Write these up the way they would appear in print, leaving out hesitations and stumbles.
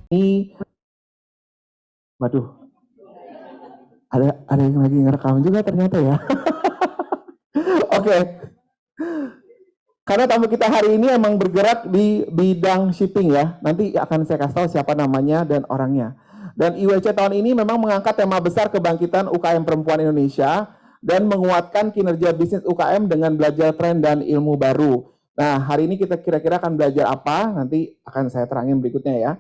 Ini, waduh, ada yang lagi ngerekam juga ternyata ya. Oke, karena tamu kita hari ini emang bergerak di bidang shipping ya. Nanti akan saya kasih tahu siapa namanya dan orangnya. Dan IWC tahun ini memang mengangkat tema besar kebangkitan UKM perempuan Indonesia dan menguatkan kinerja bisnis UKM dengan belajar tren dan ilmu baru. Nah, hari ini kita kira-kira akan belajar apa? Nanti akan saya terangin berikutnya ya.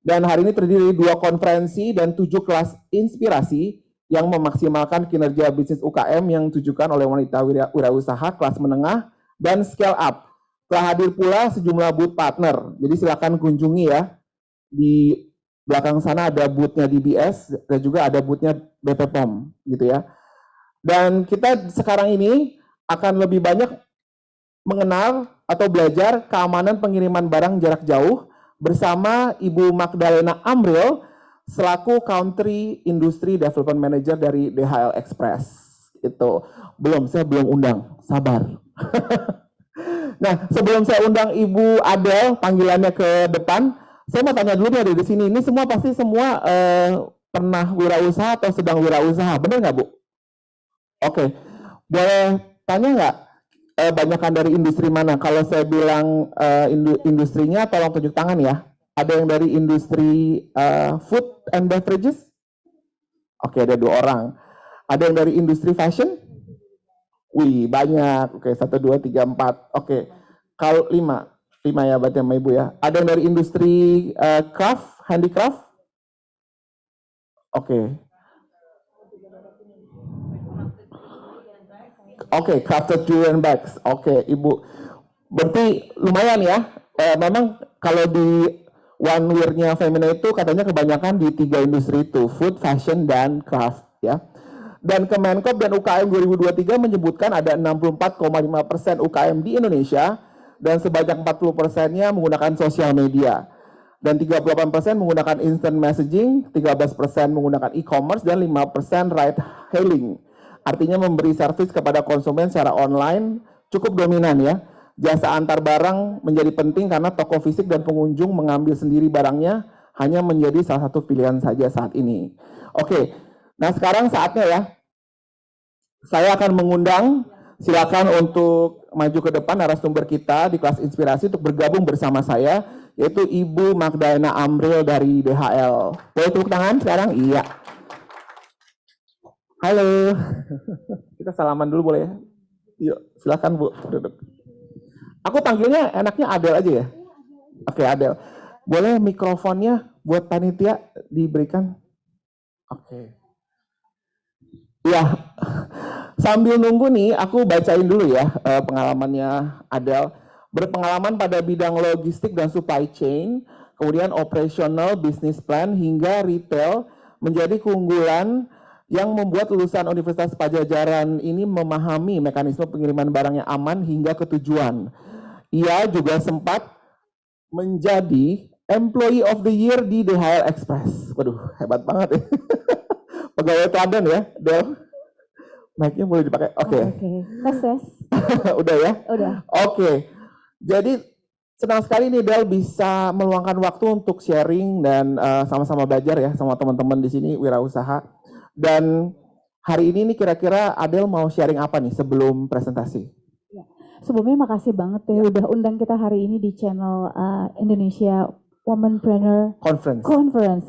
Dan hari ini terdiri dari 2 konferensi dan 7 kelas inspirasi yang memaksimalkan kinerja bisnis UKM yang ditujukan oleh wanita wirausaha kelas menengah dan scale up. Telah hadir pula sejumlah booth partner. Jadi silakan kunjungi ya. Di belakang sana ada booth-nya DBS dan juga ada booth-nya BP POM gitu ya. Dan kita sekarang ini akan lebih banyak mengenal atau belajar keamanan pengiriman barang jarak jauh bersama Ibu Magdalena Amril selaku Country Industry Development Manager dari DHL Express. Itu saya belum undang, sabar. Nah, sebelum saya undang Ibu Adel panggilannya ke depan, saya mau tanya dulu nih di sini. Ini semua pasti pernah wirausaha atau sedang wirausaha, benar nggak Bu? Oke, boleh tanya nggak banyakan dari industri mana? Kalau saya bilang industrinya, tolong tunjuk tangan ya. Ada yang dari industri food and beverages? Oke, ada 2 orang. Ada yang dari industri fashion? Wih, banyak. Oke, 1, 2, 3, 4. Oke, kalau 5. 5 ya berarti sama Ibu ya. Ada yang dari industri craft, handicraft? Oke. Oke, crafted jewelry and bags. Oke, Ibu. Berarti lumayan ya. Memang kalau di one wear-nya Femina itu katanya kebanyakan di 3 industri itu, food, fashion, dan craft ya. Dan Kemenkop dan UKM 2023 menyebutkan ada 64,5% UKM di Indonesia dan sebanyak 40%-nya menggunakan sosial media. Dan 38% menggunakan instant messaging, 13% menggunakan e-commerce, dan 5% ride hailing. Artinya memberi servis kepada konsumen secara online cukup dominan ya. Jasa antar barang menjadi penting karena toko fisik dan pengunjung mengambil sendiri barangnya hanya menjadi salah satu pilihan saja saat ini. Oke, nah sekarang saatnya ya. Saya akan mengundang, silakan untuk maju ke depan narasumber kita di kelas inspirasi untuk bergabung bersama saya, yaitu Ibu Magdalena Amril dari DHL. Boleh tepuk tangan sekarang? Iya. Halo. Kita salaman dulu boleh ya? Yuk, silakan Bu, duduk. Aku panggilnya enaknya Adel aja ya? Oke, Adel. Boleh mikrofonnya buat panitia diberikan? Oke. Ya, sambil nunggu nih, aku bacain dulu ya pengalamannya Adel. Berpengalaman pada bidang logistik dan supply chain, kemudian operational, business plan, hingga retail menjadi keunggulan yang membuat lulusan Universitas Pajajaran ini memahami mekanisme pengiriman barang yang aman hingga ke tujuan. Ia juga sempat menjadi Employee of the Year di DHL Express. Waduh, hebat banget ya. Pegawai teladan ya, Del. Mic-nya boleh dipakai? Oke. Tes. Udah ya? Udah. Oke. Jadi senang sekali nih Del bisa meluangkan waktu untuk sharing dan sama-sama belajar ya sama teman-teman di sini wirausaha. Dan hari ini nih kira-kira Adel mau sharing apa nih sebelum presentasi? Sebelumnya makasih banget ya udah undang kita hari ini di channel Indonesia Womanpreneur Conference.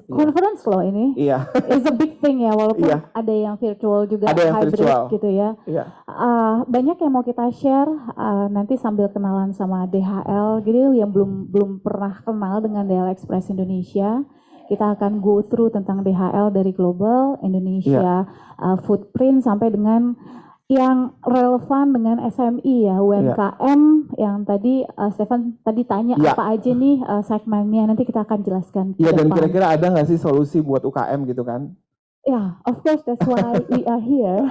Conference loh ini. Iya. It's a big thing ya, walaupun ada yang virtual juga, ada yang hybrid virtual gitu ya. Iya. Banyak yang mau kita share nanti sambil kenalan sama DHL gitu yang belum pernah kenal dengan DHL Express Indonesia. Kita akan go through tentang DHL dari global, Indonesia, footprint sampai dengan yang relevan dengan SMI ya, UMKM yang tadi Stefan tadi tanya apa aja nih segmennya, nanti kita akan jelaskan. Iya, dan kira-kira ada nggak sih solusi buat UKM gitu kan? Ya, of course, that's why we are here.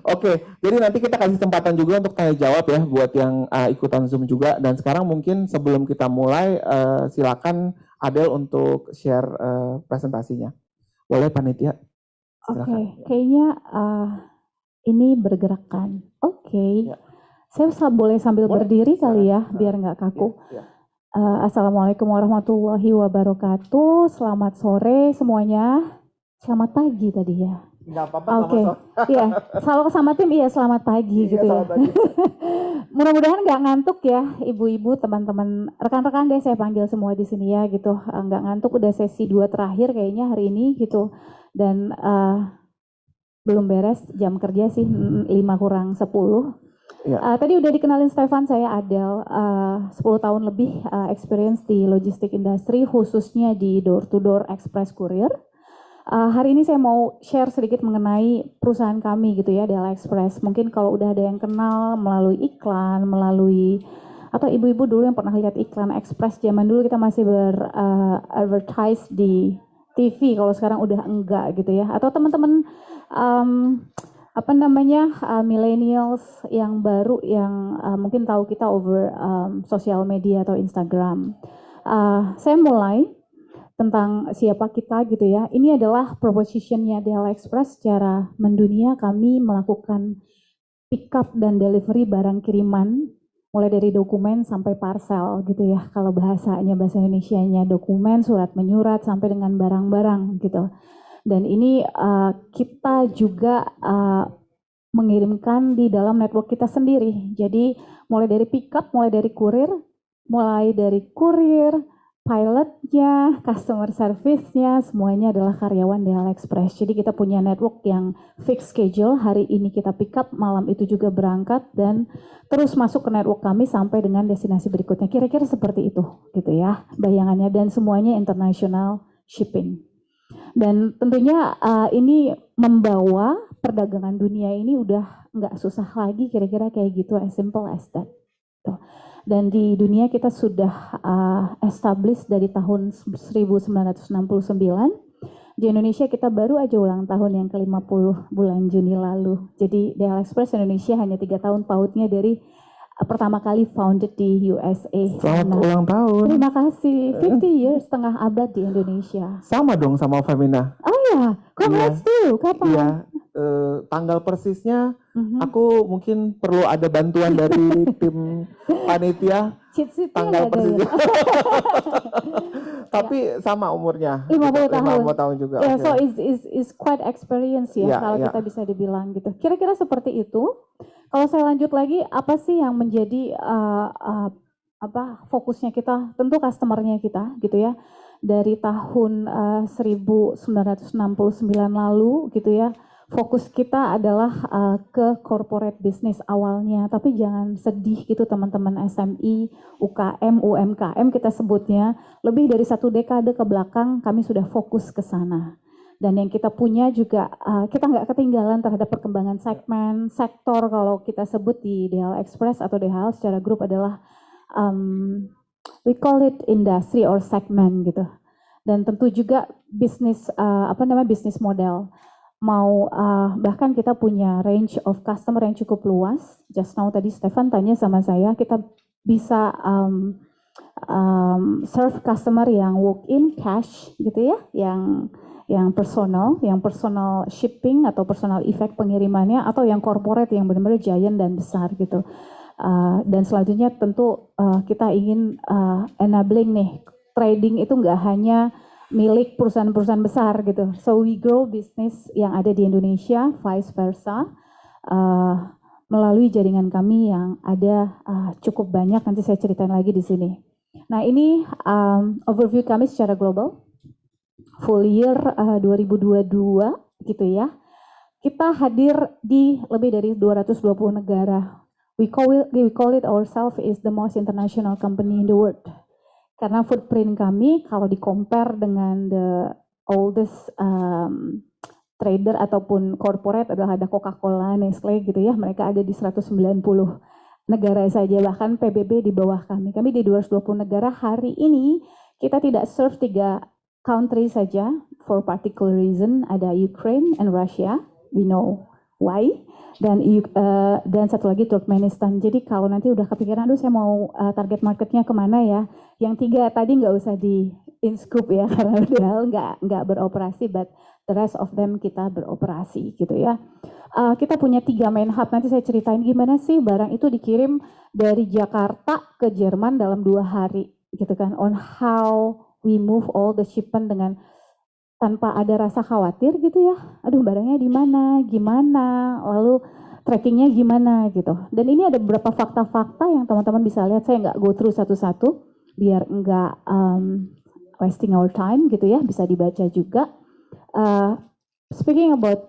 Oke, jadi nanti kita kasih kesempatan juga untuk tanya jawab ya buat yang ikutan Zoom juga. Dan sekarang mungkin sebelum kita mulai, silakan Adel untuk share presentasinya. Boleh panitia? Oke, kayaknya ini bergerakkan. Oke. Saya boleh sambil berdiri kali ya, biar nggak kaku. Assalamualaikum warahmatullahi wabarakatuh. Selamat sore semuanya. Selamat pagi tadi ya. Nggak apa-apa, Oke, iya. Kalau sama tim iya selamat pagi Iya, gitu ya. selamat pagi. Mudah-mudahan nggak ngantuk ya, ibu-ibu, teman-teman, rekan-rekan deh saya panggil semua di sini ya gitu. Nggak ngantuk, udah sesi 2 terakhir kayaknya hari ini gitu. Dan belum beres jam kerja sih 5 kurang 10. Iya. Tadi udah dikenalin Stefan, saya Adel, 10 tahun lebih experience di logistik industri, khususnya di door-to-door express courier. Hari ini saya mau share sedikit mengenai perusahaan kami gitu ya, DHL Express. Mungkin kalau udah ada yang kenal melalui iklan, melalui atau ibu-ibu dulu yang pernah lihat iklan Express zaman dulu kita masih advertise di TV, kalau sekarang udah enggak gitu ya. Atau teman-teman millennials yang baru yang mungkin tahu kita over sosial media atau Instagram. Saya mulai tentang siapa kita gitu ya. Ini adalah propositionnya DHL Express secara mendunia. Kami melakukan pick up dan delivery barang kiriman mulai dari dokumen sampai parcel gitu ya. Kalau bahasa Indonesianya dokumen, surat menyurat sampai dengan barang-barang gitu. Dan ini kita juga mengirimkan di dalam network kita sendiri. Jadi mulai dari pick up, mulai dari kurir, pilotnya, customer service-nya, semuanya adalah karyawan DHL Express. Jadi kita punya network yang fixed schedule, hari ini kita pick up, malam itu juga berangkat, dan terus masuk ke network kami sampai dengan destinasi berikutnya. Kira-kira seperti itu gitu ya bayangannya, dan semuanya international shipping. Dan tentunya ini membawa perdagangan dunia ini udah nggak susah lagi, kira-kira kayak gitu, as simple as that. Dan di dunia kita sudah establish dari tahun 1969. Di Indonesia kita baru aja ulang tahun yang ke-50 bulan Juni lalu. Jadi DHL Express Indonesia hanya 3 tahun pautnya dari pertama kali founded di USA. Selamat ulang tahun. Terima kasih. 50 years, setengah abad di Indonesia. Sama dong sama Femina. Oh ya, congrats tuh. Kapan? Iya, tanggal persisnya aku mungkin perlu ada bantuan dari tim panitia. Tanggal persisnya. Tapi sama umurnya. 50 tahun. 50 tahun juga. Yeah, okay. so is quite experience ya, kalau kita bisa dibilang gitu. Kira-kira seperti itu. Kalau saya lanjut lagi, apa sih yang menjadi fokusnya kita? Tentu customer-nya kita gitu ya. Dari tahun 1969 lalu gitu ya. Fokus kita adalah ke corporate business awalnya, tapi jangan sedih gitu teman-teman SMI, UKM, UMKM kita sebutnya, lebih dari 1 dekade ke belakang kami sudah fokus ke sana. Dan yang kita punya juga, kita nggak ketinggalan terhadap perkembangan segmen, sektor kalau kita sebut di DHL Express atau DHL secara grup adalah, we call it industry or segment gitu. Dan tentu juga bisnis, bisnis model. Bahkan kita punya range of customer yang cukup luas. Just now tadi Stefan tanya sama saya, kita bisa serve customer yang walk-in cash gitu ya, yang personal shipping atau personal effect pengirimannya, atau yang corporate yang benar-benar giant dan besar gitu. Dan selanjutnya tentu kita ingin enabling nih, trading itu nggak hanya milik perusahaan-perusahaan besar gitu. So we grow bisnis yang ada di Indonesia, vice versa, melalui jaringan kami yang ada cukup banyak, nanti saya ceritain lagi di sini. Nah ini overview kami secara global, full year 2022 gitu ya. Kita hadir di lebih dari 220 negara. We call it ourselves is the most international company in the world. Karena footprint kami kalau di-compare dengan the oldest trader ataupun corporate adalah ada Coca-Cola, Nestle gitu ya. Mereka ada di 190 negara saja, bahkan PBB di bawah kami. Kami di 220 negara. Hari ini kita tidak serve 3 country saja for particular reason. Ada Ukraine and Russia. We know why. Dan satu lagi Turkmenistan. Jadi kalau nanti udah kepikiran, aduh saya mau target marketnya kemana ya? Yang 3 tadi nggak usah di in scope ya, karena udah nggak beroperasi, but the rest of them kita beroperasi gitu ya. Kita punya 3 main hub, nanti saya ceritain gimana sih barang itu dikirim dari Jakarta ke Jerman dalam 2 hari. gitu kan, on how we move all the shipment dengan tanpa ada rasa khawatir gitu ya. Aduh barangnya di mana, gimana, lalu trackingnya gimana gitu. Dan ini ada beberapa fakta-fakta yang teman-teman bisa lihat. Saya nggak go through satu-satu biar nggak wasting our time gitu ya. Bisa dibaca juga. Speaking about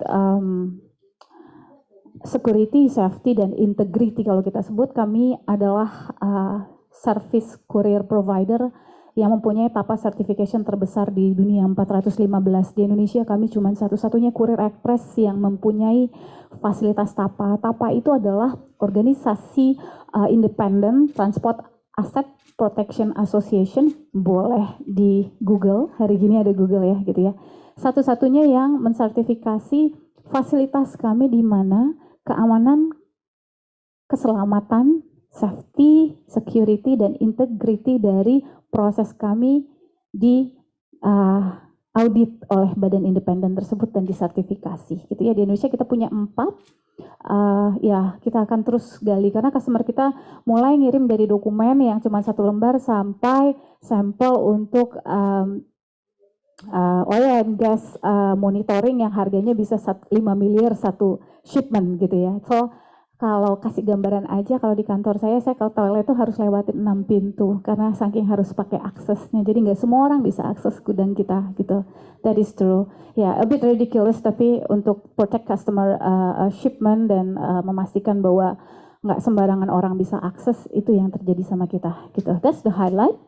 security, safety, dan integrity kalau kita sebut, kami adalah service courier provider yang mempunyai TAPA certification terbesar di dunia, 415. Di Indonesia kami cuma satu-satunya courier express yang mempunyai fasilitas TAPA. TAPA itu adalah organisasi independen Transport Asset Protection Association, boleh di Google, hari gini ada Google ya gitu ya. Satu-satunya yang mensertifikasi fasilitas kami di mana keamanan, keselamatan, safety, security, dan integrity dari proses kami di audit oleh badan independen tersebut dan disertifikasi gitu ya. Di Indonesia kita punya 4, ya kita akan terus gali karena customer kita mulai ngirim dari dokumen yang cuma 1 lembar sampai sampel untuk oil and gas monitoring yang harganya bisa 5 miliar satu shipment gitu ya. So kalau kasih gambaran aja, kalau di kantor saya ke toilet itu harus lewatin 6 pintu karena saking harus pakai aksesnya. Jadi nggak semua orang bisa akses gudang kita gitu. That is true. Ya, a bit ridiculous tapi untuk protect customer shipment dan memastikan bahwa nggak sembarangan orang bisa akses, itu yang terjadi sama kita gitu. That's the highlight.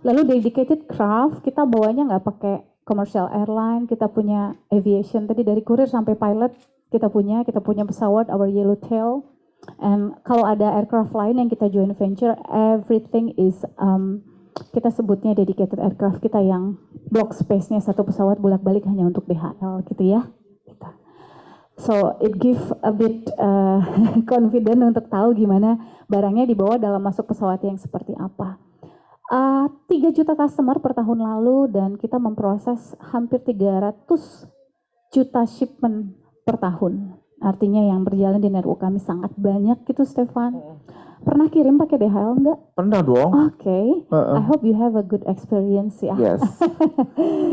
Lalu dedicated craft, kita bawanya nggak pakai commercial airline, kita punya aviation tadi dari kurir sampai pilot kita punya pesawat our Yellowtail. And kalau ada aircraft lain yang kita joint venture, everything is kita sebutnya dedicated aircraft kita yang block space-nya satu pesawat bolak-balik hanya untuk DHL gitu ya. So it give a bit confident untuk tahu gimana barangnya dibawa dalam masuk pesawat yang seperti apa. 3 juta customer per tahun lalu dan kita memproses hampir 300 juta shipment per tahun. Artinya yang berjalan di network kami sangat banyak gitu, Stefan. Pernah kirim pakai DHL enggak? Pernah dong. Oke. I hope you have a good experience ya. Yes.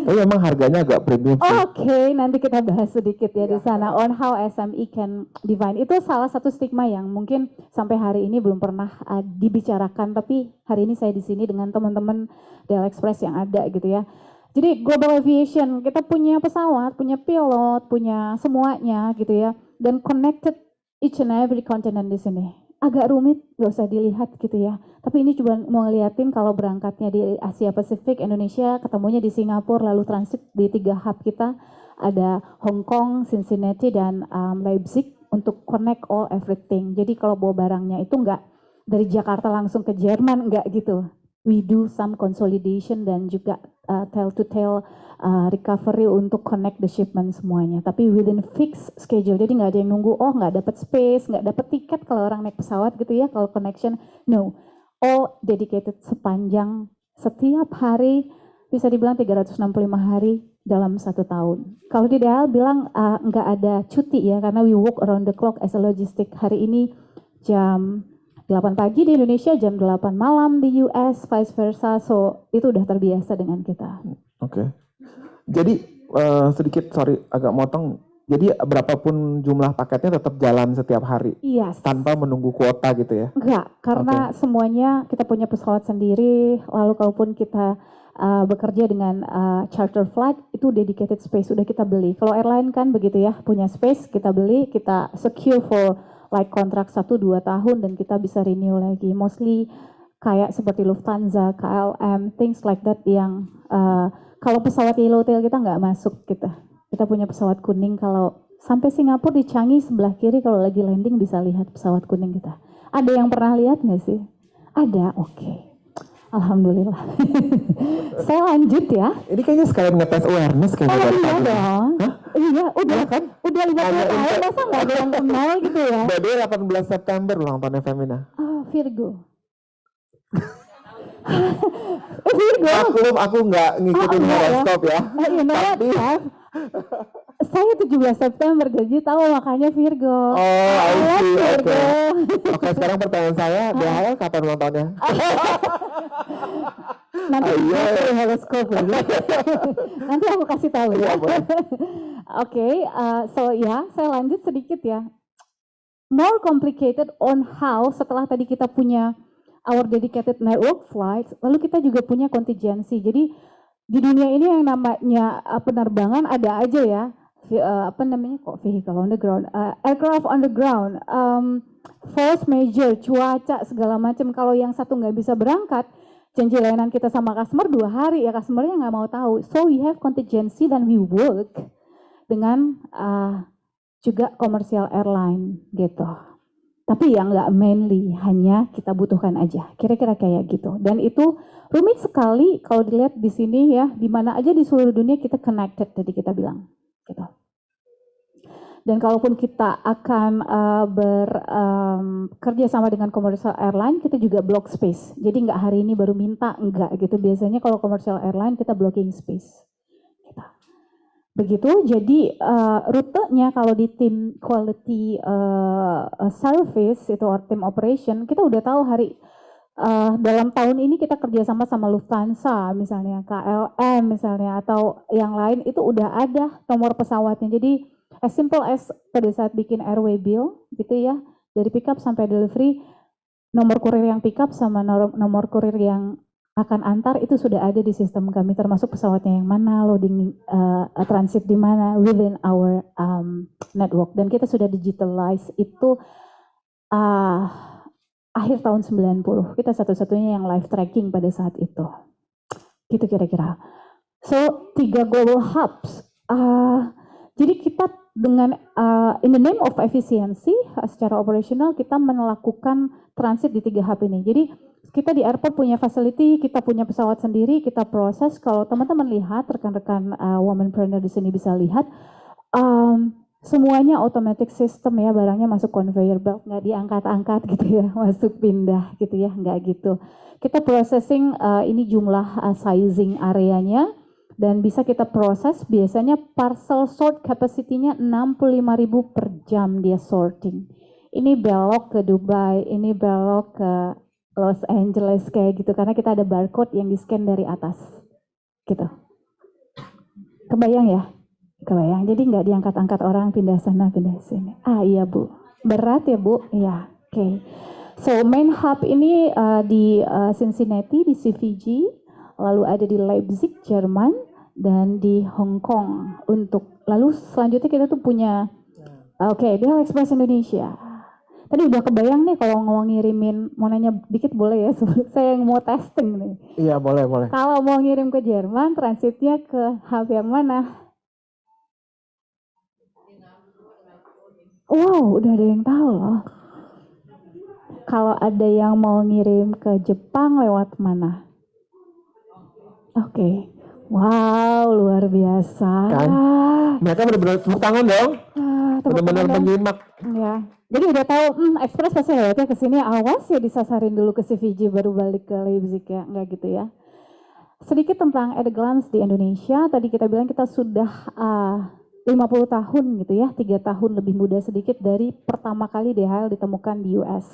Tapi memang harganya agak premium sih. Oke, nanti kita bahas sedikit ya di sana on how SME can divine. Itu salah satu stigma yang mungkin sampai hari ini belum pernah dibicarakan, tapi hari ini saya di sini dengan teman-teman DHL Express yang ada gitu ya. Jadi global aviation, kita punya pesawat, punya pilot, punya semuanya gitu ya. Dan connected each and every continent di sini. Agak rumit, gak usah dilihat gitu ya. Tapi ini cuma mau ngeliatin kalau berangkatnya di Asia Pasifik, Indonesia, ketemunya di Singapura, lalu transit di 3 hub kita. Ada Hong Kong, Cincinnati, dan Leipzig untuk connect all everything. Jadi kalau bawa barangnya itu nggak dari Jakarta langsung ke Jerman, nggak gitu. We do some consolidation dan juga tail to tail recovery untuk connect the shipment semuanya. Tapi within fixed schedule, jadi nggak ada yang nunggu, oh nggak dapat space, nggak dapat tiket kalau orang naik pesawat gitu ya, kalau connection, no. All dedicated sepanjang setiap hari, bisa dibilang 365 hari dalam 1 tahun. Kalau di DHL bilang nggak ada cuti ya, karena we work around the clock as a logistic. Hari ini jam 8 pagi di Indonesia, jam 8 malam di US, vice versa. So, itu udah terbiasa dengan kita. Oke. Jadi, sedikit, sorry, agak motong. Jadi, berapapun jumlah paketnya tetap jalan setiap hari? Yes. Tanpa menunggu kuota gitu ya? Enggak, karena semuanya kita punya pesawat sendiri. Lalu kalaupun kita bekerja dengan charter flight, itu dedicated space, udah kita beli. Kalau airline kan begitu ya, punya space, kita beli, kita secure for like kontrak 1-2 tahun dan kita bisa renew lagi. Mostly kayak seperti Lufthansa, KLM, things like that yang kalau pesawat Yellowtail kita nggak masuk kita. Kita punya pesawat kuning, kalau sampai Singapura di Changi sebelah kiri kalau lagi landing bisa lihat pesawat kuning kita. Ada yang pernah lihat nggak sih? Ada, oke. Alhamdulillah. Saya lanjut ya. Ini kayaknya sekalian ngetes awareness kayaknya. Oh iya dong. Hah? Iya, udah Iya kan? Udah 50 tahun, masa nggak ada yang kenal gitu ya? By the way, 18 September ulang tahunnya Femina. Virgo. Virgo. Aku nggak ngikutin horoskop ya. You know what, Tapi Steph? saya 17 September, jadi tahu makanya Virgo. Oh, I Alas see. Virgo. Oke, sekarang pertanyaan saya, DHL kapan ulang tahunnya? Nanti Iya. aku horoskop lagi. Nanti aku kasih tahu ya. Iya, boleh. Oke, so ya, saya lanjut sedikit ya. More complicated on how setelah tadi kita punya our dedicated network flights, lalu kita juga punya contingency. Jadi di dunia ini yang namanya penerbangan ada aja ya, apa namanya kok vehicle on the ground, aircraft on the ground, force major, cuaca segala macam. Kalau yang satu nggak bisa berangkat, janji layanan kita sama customer 2 hari ya, customernya nggak mau tahu. So we have contingency dan we work dengan juga commercial airline gitu. Tapi yang nggak mainly, hanya kita butuhkan aja. Kira-kira kayak gitu. Dan itu rumit sekali kalau dilihat di sini ya, di mana aja di seluruh dunia kita connected tadi kita bilang. Gitu. Dan kalaupun kita akan bekerja sama dengan commercial airline, kita juga block space. Jadi nggak hari ini baru minta, enggak gitu. Biasanya kalau commercial airline kita blocking space. Gitu. Begitu, jadi rutenya kalau di tim quality service itu or tim operation, kita udah tahu hari dalam tahun ini kita kerjasama sama Lufthansa misalnya, KLM misalnya, atau yang lain itu udah ada nomor pesawatnya. Jadi as simple as pada saat bikin airway bill gitu ya, dari pick up sampai delivery, nomor kurir yang pick up sama nomor kurir yang akan antar itu sudah ada di sistem kami, termasuk pesawatnya yang mana, loading transit di mana within our network. Dan kita sudah digitalize itu akhir tahun 90. Kita satu-satunya yang live tracking pada saat itu. Gitu kira-kira. So 3 global hubs. Jadi kita dengan in the name of efficiency secara operasional kita melakukan transit di 3 hub ini. Jadi kita di airport punya facility, kita punya pesawat sendiri, kita proses. Kalau teman-teman lihat, rekan-rekan womanpreneur di sini bisa lihat, semuanya automatic system ya, barangnya masuk conveyor belt, nggak diangkat-angkat gitu ya, masuk pindah gitu ya, nggak gitu. Kita processing ini jumlah sizing areanya, dan bisa kita proses, biasanya parcel sort capacity-nya 65.000 per jam dia sorting. Ini belok ke Dubai, ini belok ke Los Angeles kayak gitu, karena kita ada barcode yang di-scan dari atas, gitu. Kebayang ya? Kebayang, jadi nggak diangkat-angkat orang pindah sana, pindah sini. Iya Bu, berat ya Bu? Iya, oke. So main hub ini di Cincinnati, di CVG, lalu ada di Leipzig, Jerman, dan di Hong Kong. Lalu selanjutnya kita tuh punya, DHL Express Indonesia. Tadi udah kebayang nih kalau mau ngirimin, mau nanya dikit boleh ya, saya yang mau testing nih. Iya boleh. Kalau mau ngirim ke Jerman, transitnya ke hub yang mana? Wow, udah ada yang tahu loh. Kalau ada yang mau ngirim ke Jepang lewat mana? Oke. Wow, luar biasa. Kan? Mereka benar-benar tepuk tangan dong. Benar-benar menyimak. Ya. Jadi udah tahu, Express pasti lewatnya ke sini. Awas ya disasarin dulu ke CVG baru balik ke Leipzig ya, enggak gitu ya. Sedikit tentang at a glance di Indonesia. Tadi kita bilang kita sudah 50 tahun gitu ya, 3 tahun lebih muda sedikit dari pertama kali DHL ditemukan di US.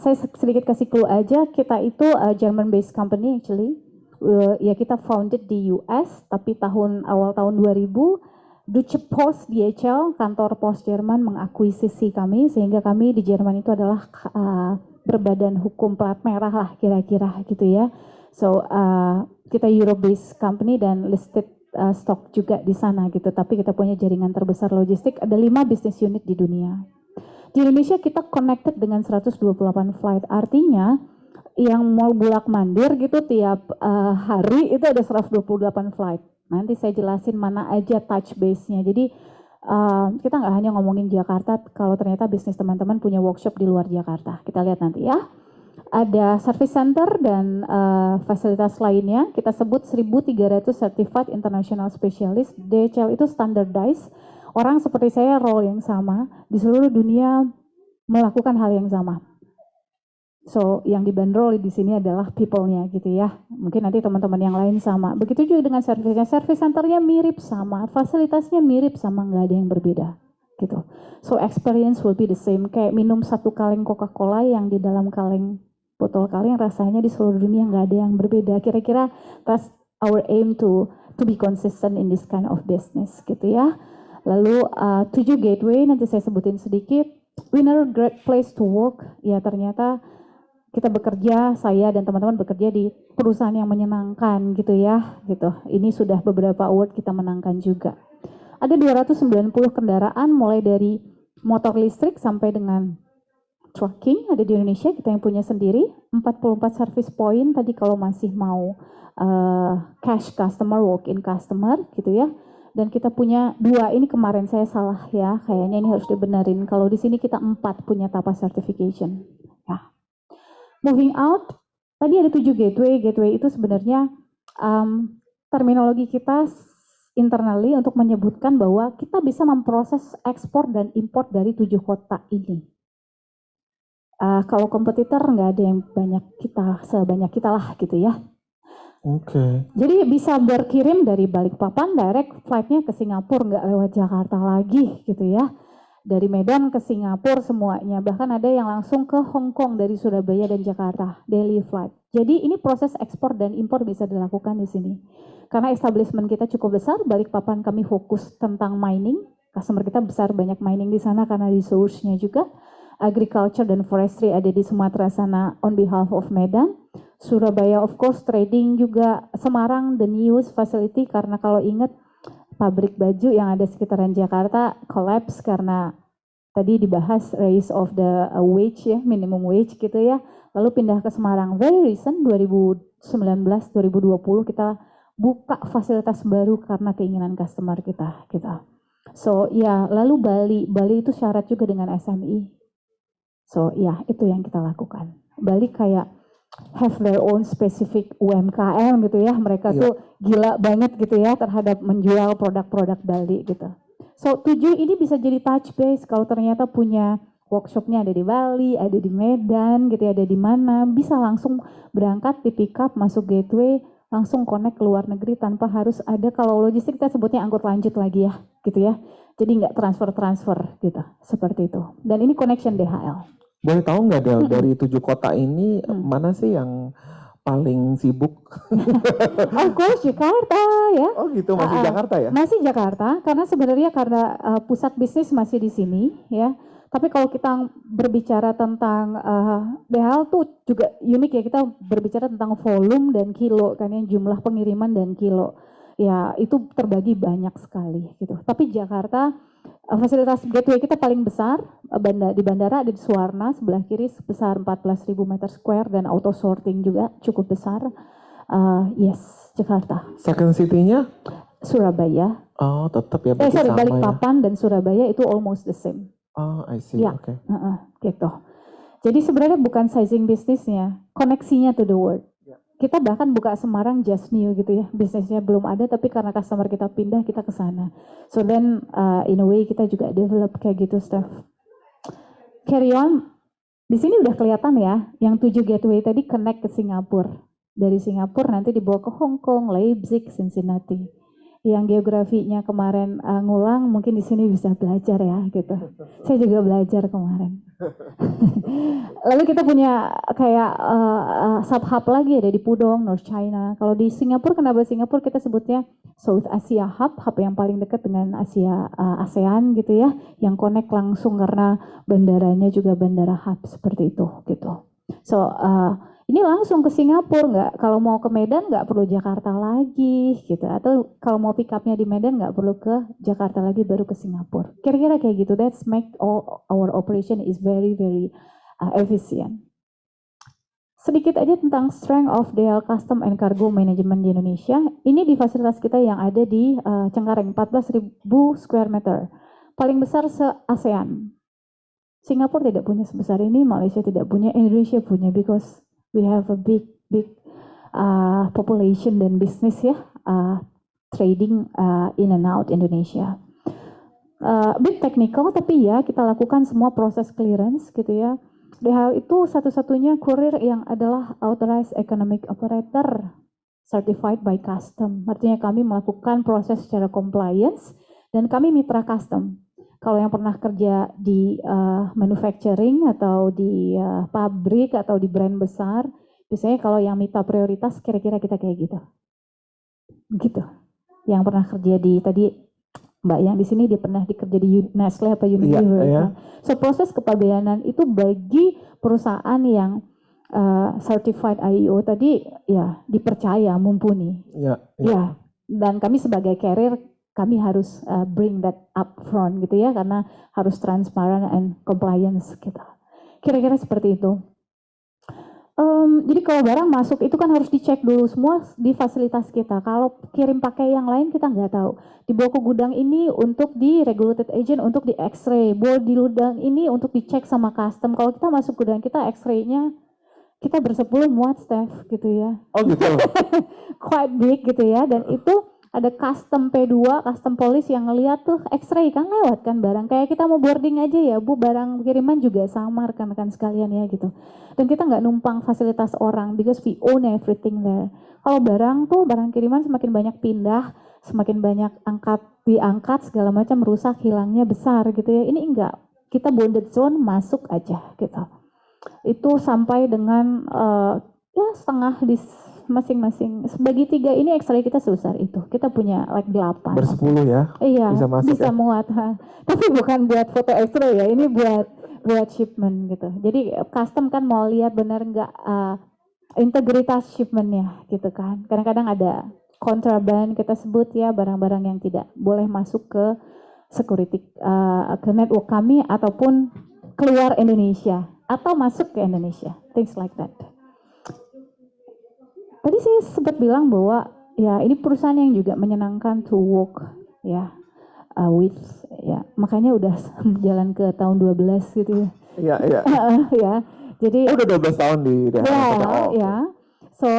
Saya sedikit kasih clue aja, kita itu German based company actually. Ya kita founded di US, tapi awal tahun 2000 Deutsche Post DHL, kantor pos Jerman mengakuisisi kami, sehingga kami di Jerman itu adalah berbadan hukum plat merah lah kira-kira gitu ya. So kita Euro based company dan listed stock juga di sana gitu, tapi kita punya jaringan terbesar logistik, ada 5 business unit di dunia. Di Indonesia kita connected dengan 128 flight, artinya yang mau bulak mandir gitu tiap hari itu ada 128 flight. Nanti saya jelasin mana aja touch base-nya. Jadi kita nggak hanya ngomongin Jakarta, kalau ternyata bisnis teman-teman punya workshop di luar Jakarta. Kita lihat nanti ya. Ada service center dan fasilitas lainnya. Kita sebut 1.300 certified international specialist. DHL itu standardized. Orang seperti saya role yang sama di seluruh dunia melakukan hal yang sama. So yang dibanderol di sini adalah people-nya gitu ya. Mungkin nanti teman-teman yang lain sama. Begitu juga dengan servisnya. Service centernya mirip sama, fasilitasnya mirip sama, nggak ada yang berbeda gitu. So experience will be the same. Kayak minum satu kaleng Coca-Cola yang di dalam kaleng botol kaleng rasanya di seluruh dunia nggak ada yang berbeda. Kira-kira that's our aim to be consistent in this kind of business gitu ya. Lalu 7 gateway nanti saya sebutin sedikit. Winner great place to work. Ya ternyata kita bekerja, saya dan teman-teman bekerja di perusahaan yang menyenangkan gitu ya, gitu. Ini sudah beberapa award kita menangkan juga. Ada 290 kendaraan mulai dari motor listrik sampai dengan trucking ada di Indonesia, kita yang punya sendiri. 44 service point tadi kalau masih mau cash customer, walk-in customer gitu ya. Dan kita punya 2, ini kemarin saya salah ya, kayaknya ini harus dibenerin. Kalau di sini kita 4 punya TAPA certification. Ya. Moving out, tadi ada 7 gateway. Gateway itu sebenarnya terminologi kita internally untuk menyebutkan bahwa kita bisa memproses ekspor dan import dari 7 kota ini. Kalau kompetitor nggak ada yang sebanyak kita lah gitu ya. Oke. Jadi bisa berkirim dari Balikpapan direct flightnya ke Singapura, nggak lewat Jakarta lagi gitu ya. Dari Medan ke Singapura semuanya, bahkan ada yang langsung ke Hong Kong dari Surabaya dan Jakarta, daily flight. Jadi ini proses ekspor dan impor bisa dilakukan di sini. Karena establishment kita cukup besar, Balikpapan kami fokus tentang mining, customer kita besar, banyak mining di sana karena resource-nya juga. Agriculture dan forestry ada di Sumatera sana on behalf of Medan. Surabaya of course trading juga, Semarang the newest facility karena kalau ingat pabrik baju yang ada sekitaran Jakarta collapse karena tadi dibahas raise of the wage ya, minimum wage gitu ya. Lalu pindah ke Semarang. Very recent 2019-2020 kita buka fasilitas baru karena keinginan customer kita gitu. So ya, lalu Bali itu syarat juga dengan SME. So ya, itu yang kita lakukan. Bali kayak have their own specific UMKM gitu ya, mereka tuh gila banget gitu ya terhadap menjual produk-produk Bali gitu. So 7 ini bisa jadi touch base kalau ternyata punya workshopnya ada di Bali, ada di Medan gitu ya, ada di mana, bisa langsung berangkat di pick up, masuk gateway, langsung connect ke luar negeri tanpa harus ada, kalau logistik kita sebutnya angkut lanjut lagi ya gitu ya. Jadi nggak transfer gitu, seperti itu. Dan ini connection DHL. Boleh tahu nggak Del, dari 7 kota ini mana sih yang paling sibuk? Of course Jakarta ya. Oh gitu, masih Jakarta ya? Masih Jakarta, karena sebenarnya karena pusat bisnis masih di sini ya. Tapi kalau kita berbicara tentang DHL tuh juga unik ya, kita berbicara tentang volume dan kilo kan ya, jumlah pengiriman dan kilo. Ya itu terbagi banyak sekali gitu. Tapi Jakarta fasilitas gateway kita paling besar di bandara ada di Suwarna sebelah kiri sebesar 14.000 meter square dan auto sorting juga cukup besar. Yes, Jakarta. Second city-nya? Surabaya. Oh, tetap ya. Balikpapan dan Surabaya itu almost the same. Oh, I see. Ya, Oke. gitu. Jadi sebenarnya bukan sizing bisnisnya, koneksinya to the world. Kita bahkan buka Semarang just new gitu ya, bisnisnya belum ada tapi karena customer kita pindah kita ke sana. So then in a way kita juga develop kayak gitu stuff. Carry on. Di sini udah kelihatan ya, yang 7 gateway tadi connect ke Singapura. Dari Singapura nanti dibawa ke Hong Kong, Leipzig, Cincinnati. Yang geografinya kemarin ngulang, mungkin di sini bisa belajar ya gitu. Saya juga belajar kemarin. Lalu kita punya kayak sub-hub lagi ada di Pudong, North China. Kalau di Singapura, kenapa Singapura kita sebutnya South Asia Hub, hub yang paling dekat dengan ASEAN gitu ya, yang connect langsung karena bandaranya juga bandara hub seperti itu gitu. So ini langsung ke Singapura, nggak, kalau mau ke Medan nggak perlu Jakarta lagi gitu, atau kalau mau pick up-nya di Medan nggak perlu ke Jakarta lagi baru ke Singapura. Kira-kira kayak gitu. That's make all our operation is very efficient. Sedikit aja tentang strength of DHL Custom and Cargo Management di Indonesia. Ini di fasilitas kita yang ada di Cengkareng, 14.000 square meter. Paling besar se-ASEAN. Singapura tidak punya sebesar ini, Malaysia tidak punya, Indonesia punya, because we have a big population dan bisnis ya, trading in and out Indonesia. Bit technical, tapi ya kita lakukan semua proses clearance gitu ya. DHL itu satu-satunya kurir yang adalah Authorized Economic Operator Certified by Custom. Artinya kami melakukan proses secara compliance dan kami mitra custom. Kalau yang pernah kerja di manufacturing atau di pabrik atau di brand besar, biasanya kalau yang mitra prioritas kira-kira kita kayak gitu. Gitu. Yang pernah kerja di tadi Mbak yang di sini dia pernah dikerja di Nestle apa Unilever. Iya. Kan? So proses kepabeanan itu bagi perusahaan yang certified IEO tadi ya dipercaya mumpuni. Iya. Ya. Dan kami sebagai carrier kami harus bring that up front gitu ya karena harus transparent and compliance kita. Kira-kira seperti itu. Jadi kalau barang masuk itu kan harus dicek dulu semua di fasilitas kita. Kalau kirim pakai yang lain kita nggak tahu. Dibawa ke gudang ini untuk di regulated agent untuk di X-ray. Bawa di gudang ini untuk dicek sama custom. Kalau kita masuk gudang kita X-ray-nya kita bersepuluh muat Steph gitu ya. Oh gitu. Quite big gitu ya. Dan itu ada custom P2, custom police yang ngeliat tuh X-ray kan lewat kan barang. Kayak kita mau boarding aja ya Bu, barang kiriman juga sama rekan-rekan sekalian ya gitu. Dan kita nggak numpang fasilitas orang because we own everything there. Kalau barang tuh, barang kiriman semakin banyak pindah, semakin banyak diangkat segala macam rusak, hilangnya besar gitu ya. Ini enggak, kita bonded zone masuk aja gitu. Itu sampai dengan ya setengah di masing-masing sebagi 3 ini X-ray kita sebesar itu. Kita punya like 8. Bersepuluh ya. Iya, bisa masuk bisa ya? muat. Tapi bukan buat foto X-ray ya, ini buat shipment gitu. Jadi custom kan mau lihat benar nggak integritas shipmentnya gitu kan. Kadang-kadang ada kontraban kita sebut ya, barang-barang yang tidak boleh masuk ke security ke network kami ataupun keluar Indonesia atau masuk ke Indonesia, things like that. Tadi saya sempat bilang bahwa ya ini perusahaan yang juga menyenangkan to work ya with ya makanya udah jalan ke tahun 12 gitu Iya. ya. Jadi udah 12 tahun di DHL. ya, ya. So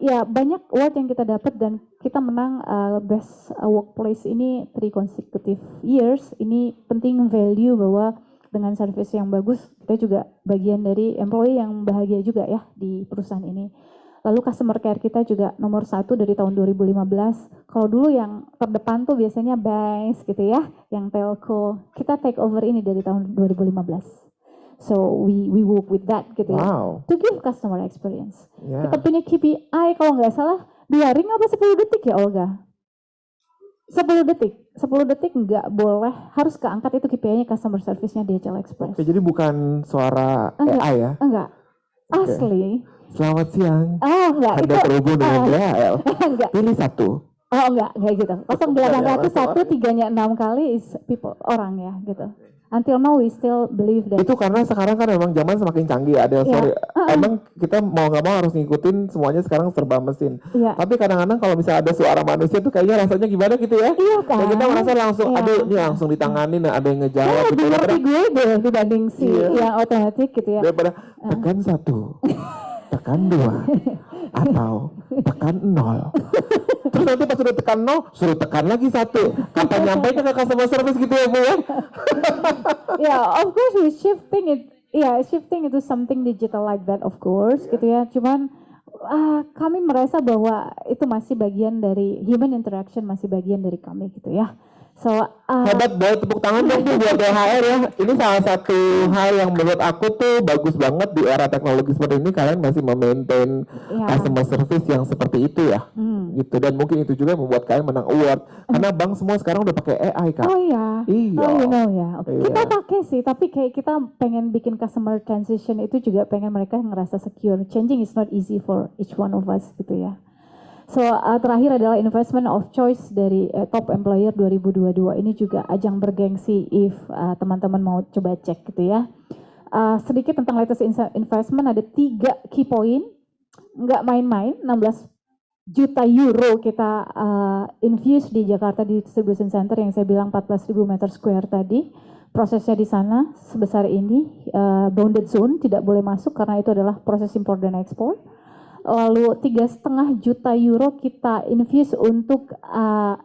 ya banyak award yang kita dapat dan kita menang best workplace ini 3 consecutive years. Ini penting value bahwa dengan service yang bagus kita juga bagian dari employee yang bahagia juga ya di perusahaan ini. Lalu customer care kita juga nomor 1 dari tahun 2015. Kalau dulu yang terdepan tuh biasanya banks gitu ya, yang telco. Kita take over ini dari tahun 2015. So we work with that gitu ya. Wow. To give customer experience. Yeah. Kita punya KPI kalau nggak salah 2 ring apa 10 detik ya Olga? 10 detik. 10 detik nggak boleh, harus keangkat itu KPI-nya customer service-nya DHL Express. Oke, jadi bukan suara AI ya? Enggak. Oke. Asli. Selamat siang. Oh enggak. Anda terhubung dengan DHL. Enggak. Pilih 1. Oh enggak gitu. 0801 3-nya 6 kali is people, orang ya gitu. Until now we still believe that. Itu karena sekarang kan memang zaman semakin canggih. Ada sorry, emang kita mau nggak mau harus ngikutin semuanya sekarang serba mesin. Iya. Tapi kadang-kadang kalau misalnya ada suara manusia tuh kayaknya rasanya gimana gitu ya? Iya kan. Dan kita merasa langsung, Iya. aduh ini langsung ditanganin, ada yang ngejawab. Lebih gitu. ngerti gue deh dibanding si yang otomatis gitu ya. Daripada tekan 1, tekan 2, atau tekan 0. Terus nanti pas sudah tekan 0, suruh tekan lagi 1. Kapan nyampe ke customer service gitu ya Bu ya? Yeah, of course we shifting it. Yeah, shifting itu something digital like that of course gitu ya. Cuman kami merasa bahwa itu masih bagian dari human interaction, masih bagian dari kami gitu ya. So hebat banget, tepuk tangan dong tuh buat DHL ya. Ini salah satu hal yang menurut aku tuh bagus banget di era teknologi seperti ini, kalian masih memaintain customer service yang seperti itu ya. Gitu, dan mungkin itu juga yang membuat kalian menang award karena bank semua sekarang udah pakai AI Kak. Oh iya. Iya. Oh you know ya. Okay. Iya. Kita pakai sih, tapi kayak kita pengen bikin customer transition itu juga pengen mereka ngerasa secure. Changing is not easy for each one of us gitu ya. So terakhir adalah investment of choice dari Top Employer 2022. Ini juga ajang bergengsi if teman-teman mau coba cek gitu ya. Sedikit tentang latest investment, ada 3 key point. Nggak main-main, 16 juta euro kita infuse di Jakarta di distribution center yang saya bilang 14.000 meter square tadi. Prosesnya di sana sebesar ini, bounded zone, tidak boleh masuk karena itu adalah proses impor dan ekspor. Lalu 3,5 juta euro kita infuse untuk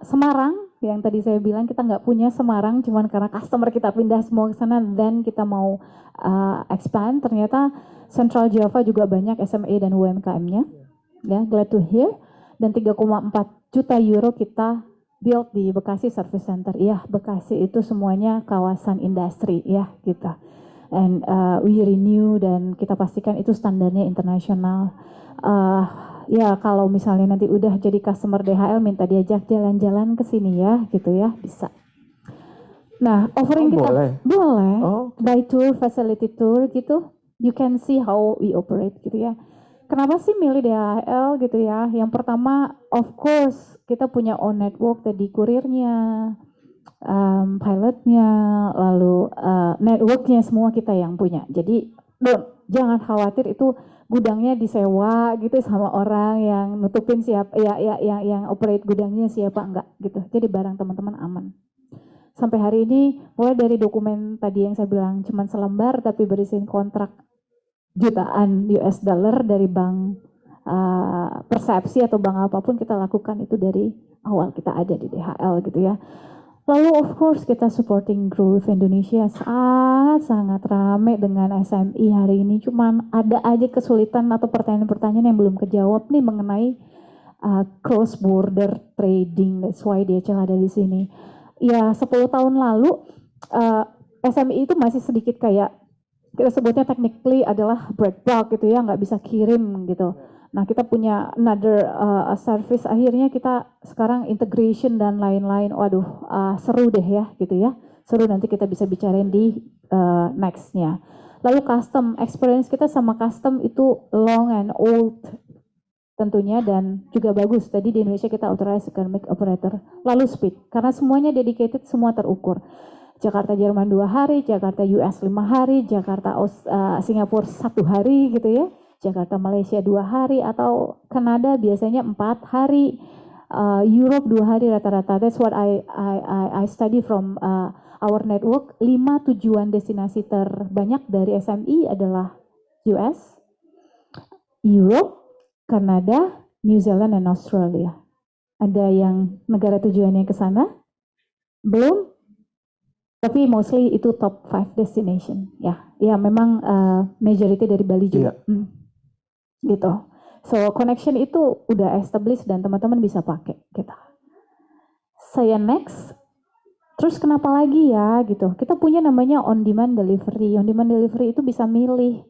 Semarang, Yang tadi saya bilang kita nggak punya Semarang, cuman karena customer kita pindah semua ke sana, dan kita mau expand. Ternyata Central Java juga banyak SME dan UMKM-nya. Ya, glad to hear. Dan 3,4 juta euro kita build di Bekasi Service Center. Iya, Bekasi itu semuanya kawasan industri ya gitu. And we renew dan kita pastikan itu standarnya internasional. Ya kalau misalnya nanti udah jadi customer DHL minta diajak jalan-jalan ke sini ya gitu ya, bisa. Nah, offering kita boleh by tour, facility tour gitu. You can see how we operate gitu ya. Kenapa sih milih DHL gitu ya? Yang pertama, of course kita punya own network tadi, kurirnya, pilotnya, lalu networknya semua kita yang punya. Jadi jangan khawatir itu gudangnya disewa gitu sama orang yang nutupin siapa, yang operate gudangnya siapa, enggak gitu. Jadi barang teman-teman aman. Sampai hari ini mulai dari dokumen tadi yang saya bilang cuman selembar tapi berisiin kontrak jutaan US dollar dari bank persepsi atau bank apapun, kita lakukan itu dari awal kita ada di DHL gitu ya. Lalu of course kita supporting growth Indonesia, sangat rame dengan SME hari ini, cuman ada aja kesulitan atau pertanyaan-pertanyaan yang belum kejawab nih mengenai cross border trading. That's why DHL ada di sini. Ya 10 tahun lalu SME itu masih sedikit kayak kita sebutnya technically adalah break bulk gitu ya, nggak bisa kirim gitu. Nah kita punya another service, akhirnya kita sekarang integration dan lain-lain. Waduh seru deh ya gitu ya, seru, nanti kita bisa bicarain di nextnya. Lalu custom, experience kita sama custom itu long and old tentunya dan juga bagus. Tadi di Indonesia kita authorized economic operator. Lalu speed, karena semuanya dedicated, semua terukur. Jakarta Jerman 2 hari, Jakarta US 5 hari, Jakarta Singapura 1 hari gitu ya, Jakarta Malaysia 2 hari, atau Kanada biasanya 4 hari, Europe 2 hari rata-rata. That's what I study from our network. 5 tujuan destinasi terbanyak dari SME adalah US, Europe, Kanada, New Zealand, dan Australia. Ada yang negara tujuannya ke sana? Belum? Tapi mostly itu top 5 destination ya. Ya memang majority dari Bali juga. Gitu. So connection itu udah established dan teman-teman bisa pakai gitu. Saya next. Terus kenapa lagi ya gitu? Kita punya namanya on demand delivery. On demand delivery itu bisa milih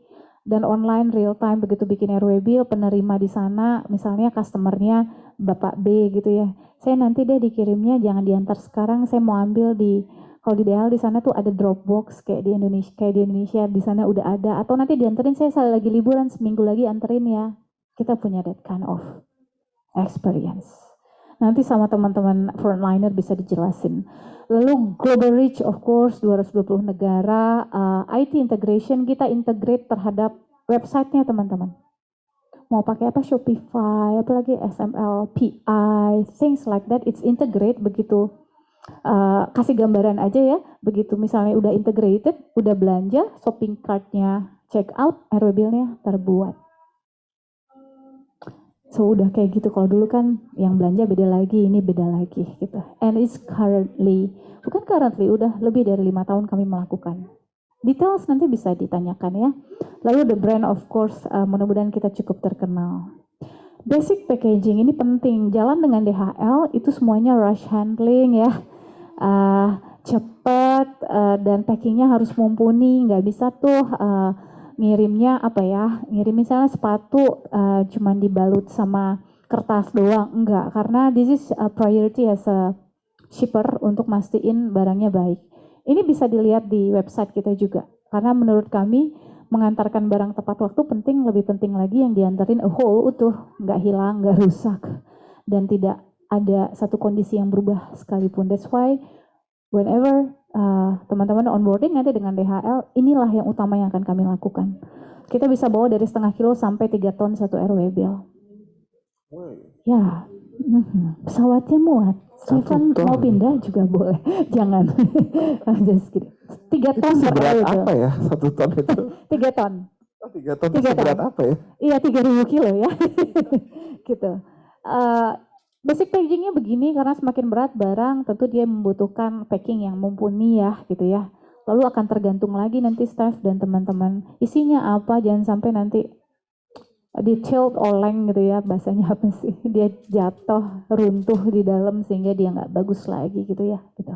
dan online real time, begitu bikin RW bill, penerima di sana, misalnya customernya Bapak B gitu ya. Saya nanti deh dikirimnya jangan diantar sekarang, saya mau ambil di, kalau di DHL di sana tuh ada Dropbox kayak di Indonesia di sana udah ada, atau nanti dianterin, saya lagi liburan seminggu lagi anterin ya. Kita punya that kind of experience. Nanti sama teman-teman frontliner bisa dijelasin. Lalu global reach, of course 220 negara. IT integration, kita integrate terhadap websitenya teman-teman. Mau pakai apa, Shopify, apalagi SML, PI, things like that, it's integrate. Begitu kasih gambaran aja ya, begitu misalnya udah integrated, udah belanja, shopping cart-nya check out, RW bill-nya terbuat. So udah kayak gitu. Kalau dulu kan yang belanja beda lagi, ini beda lagi gitu. And it's currently, udah lebih dari 5 tahun kami melakukan. Details nanti bisa ditanyakan ya. Lalu the brand of course, mudah-mudahan kita cukup terkenal. Basic packaging ini penting. Jalan dengan DHL itu semuanya rush handling ya. Cepat dan packingnya harus mumpuni. Nggak bisa tuh ngirimnya apa ya, ngirim misalnya sepatu cuman dibalut sama kertas doang, enggak, karena this is a priority as a shipper untuk mastiin barangnya baik. Ini bisa dilihat di website kita juga, karena menurut kami mengantarkan barang tepat waktu penting, lebih penting lagi yang diantarin whole utuh, nggak hilang, nggak rusak, dan tidak ada satu kondisi yang berubah sekalipun. That's why whenever teman-teman onboarding nanti dengan DHL, inilah yang utama yang akan kami lakukan. Kita bisa bawa dari setengah kilo sampai 3 ton satu RW bill. Ya, pesawatnya muat. Stefan mau pindah juga boleh, jangan. Just kidding. 3 ton per RW bill. Apa ya 1 ton itu? 3 ton. Oh, 3 ton itu berat apa ya? Iya 3.000 kilo ya. Gitu. Basic packagingnya begini, karena semakin berat barang tentu dia membutuhkan packing yang mumpuni ya gitu ya. Lalu akan tergantung lagi nanti staff dan teman-teman isinya apa, jangan sampai nanti detailed oleng gitu ya, bahasanya apa sih, dia jatuh runtuh di dalam sehingga dia nggak bagus lagi gitu ya gitu.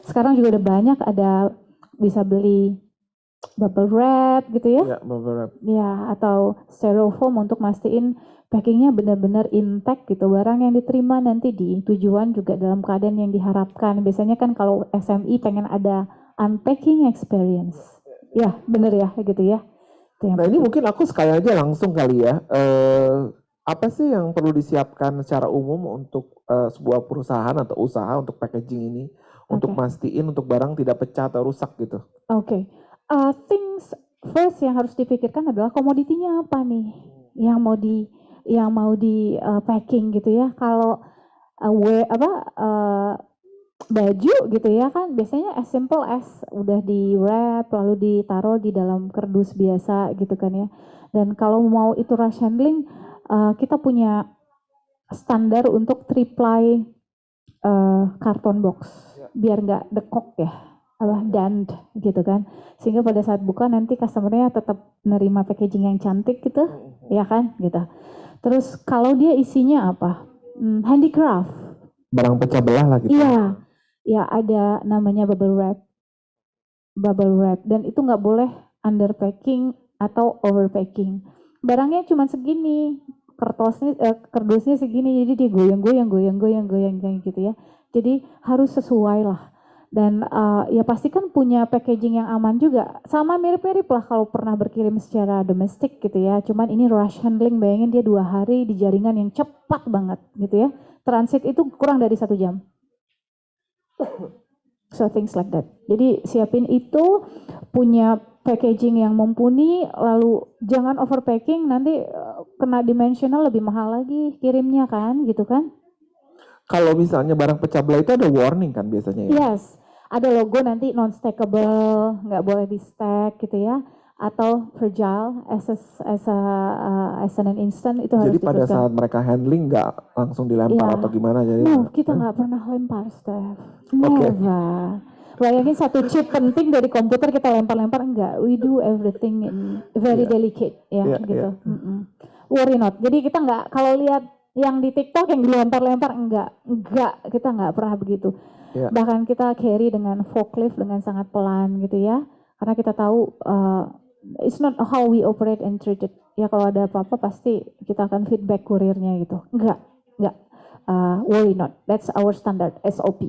Sekarang juga udah banyak, ada bisa beli bubble wrap gitu ya. Ya, beberapa. Ya, atau styrofoam untuk mastiin packingnya benar-benar intact gitu. Barang yang diterima nanti di tujuan juga dalam keadaan yang diharapkan. Biasanya kan kalau SMI pengen ada unpacking experience. Ya, bener ya, gitu ya. Itu yang Nah ini penting. mungkin aku sekali aja langsung kali ya. Apa sih yang perlu disiapkan secara umum untuk sebuah perusahaan atau usaha untuk packaging ini, untuk Oke. mastiin untuk barang tidak pecah atau rusak gitu? Oke. Things first yang harus dipikirkan adalah komoditinya apa nih yang mau di packing gitu ya. Kalau baju gitu ya kan biasanya as simple as udah di wrap lalu ditaruh di dalam kardus biasa gitu kan ya. Dan kalau mau itu rush handling, kita punya standar untuk 3-ply karton box biar nggak dekok ya, dan gitu kan, sehingga pada saat buka nanti customernya tetap menerima packaging yang cantik gitu ya kan gitu. Terus kalau dia isinya apa, handicraft, Barang pecah belah lah gitu. iya ya, ada namanya bubble wrap dan itu nggak boleh underpacking atau overpacking. Barangnya cuma segini, kardusnya segini, jadi dia goyang gitu ya. Jadi harus sesuai lah. Dan ya pastikan punya packaging yang aman juga. Sama mirip-mirip lah kalau pernah berkirim secara domestik gitu ya. Cuman ini rush handling, bayangin dia 2 hari di jaringan yang cepat banget gitu ya. Transit itu kurang dari 1 jam. So things like that. Jadi siapin itu, punya packaging yang mumpuni, lalu jangan overpacking, nanti kena dimensional lebih mahal lagi kirimnya kan, gitu kan. Kalau misalnya barang pecah belah itu ada warning kan biasanya ya? Yes, ada logo nanti non-stackable, nggak boleh di-stack gitu ya, atau fragile as an instant itu harus Jadi pada dituliskan. saat mereka handling nggak langsung dilempar Iya. atau gimana jadi? No, kita nggak pernah lempar, Steph. Oke. Never. Bayangin satu chip penting dari komputer kita lempar-lempar, enggak. We do everything in very Iya. delicate ya Iya, gitu. iya. Worry not. Jadi kita nggak, kalau lihat yang di TikTok yang dilempar-lempar, enggak, kita nggak pernah begitu. Iya. Bahkan kita carry dengan forklift dengan sangat pelan gitu ya. Karena kita tahu it's not how we operate and treat it. Ya kalau ada apa-apa pasti kita akan feedback kurirnya gitu. Enggak. Worry not. That's our standard SOP.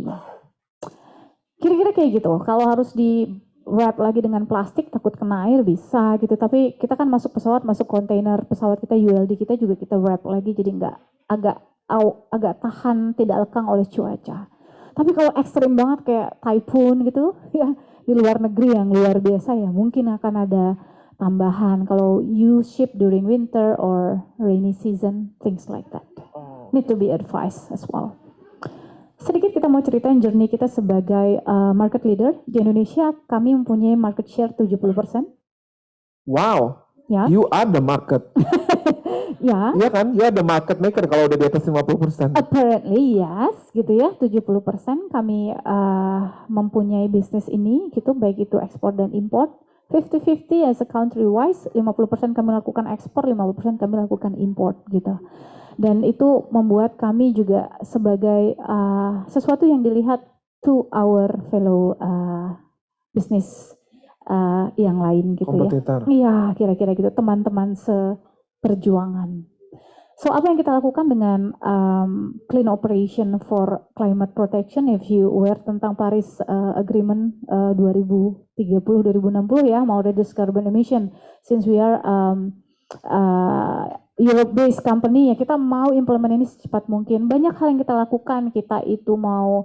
Kira-kira kayak gitu. Kalau harus di wrap lagi dengan plastik takut kena air bisa gitu. Tapi kita kan masuk pesawat, masuk kontainer pesawat kita, ULD kita juga kita wrap lagi, jadi nggak agak tahan tidak lekang oleh cuaca. Tapi kalau ekstrim banget kayak typhoon gitu ya, di luar negeri yang luar biasa ya, mungkin akan ada tambahan kalau you ship during winter or rainy season, things like that. Need to be advised as well. Sedikit kita mau ceritain journey kita sebagai market leader. Di Indonesia kami mempunyai market share 70%. Wow. Ya. You are the market. Ya. Iya kan? You are the market maker kalau udah di atas 50%. Apparently yes, gitu ya. 70% kami mempunyai bisnis ini gitu, baik itu ekspor dan import. 50-50 as a country wise, 50% kami lakukan ekspor, 50% kami lakukan import gitu. Dan itu membuat kami juga sebagai sesuatu yang dilihat to our fellow bisnis yang lain gitu Kompetitor. ya. Iya, kira-kira gitu, teman-teman seperjuangan. So apa yang kita lakukan dengan Clean Operation for Climate Protection, if you aware tentang Paris Agreement 2030-2060 ya, mau reduce carbon emission, since we are Europe-based company ya, kita mau implement ini secepat mungkin. Banyak hal yang kita lakukan, kita itu mau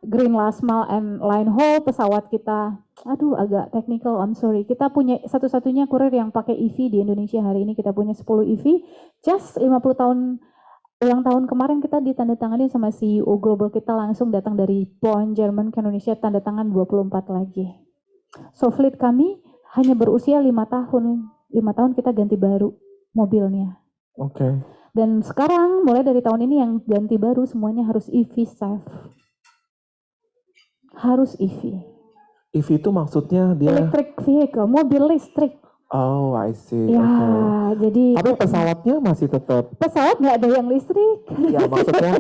green last mile and line haul pesawat kita. Aduh, agak technical, I'm sorry. Kita punya satu-satunya kurir yang pakai EV di Indonesia hari ini. Kita punya 10 EV. Just 50 tahun ulang tahun kemarin kita ditandatangani sama CEO global kita, langsung datang dari Bonn, Jerman ke Indonesia, tanda tangan 24 lagi. So fleet kami hanya berusia 5 tahun. 5 tahun kita ganti baru mobilnya. Oke. Dan sekarang mulai dari tahun ini yang ganti baru semuanya harus EV safe. Harus EV. EV itu maksudnya dia Electric vehicle, mobil listrik. Oh, I see. Ya, Oke. jadi Tapi pesawatnya masih tetap. pesawat nggak ada yang listrik. Ya, maksudnya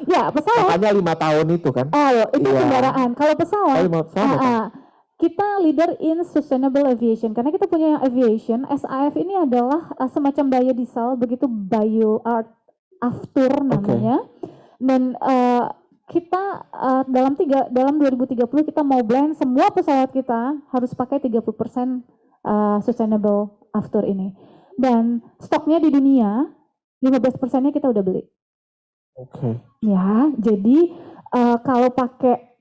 Ya, pesawat. makanya 5 tahun itu kan. Oh, itu Iya. kendaraan. Kalau pesawat, Pesawat apa? kita leader in sustainable aviation. Karena kita punya aviation, SAF ini adalah semacam biodiesel, begitu bio art after namanya. Dan kita dalam 2030 kita mau blend semua pesawat kita harus pakai 30% sustainable after ini. Dan stoknya di dunia 15%-nya kita udah beli. Oke. Ya, jadi kalau pakai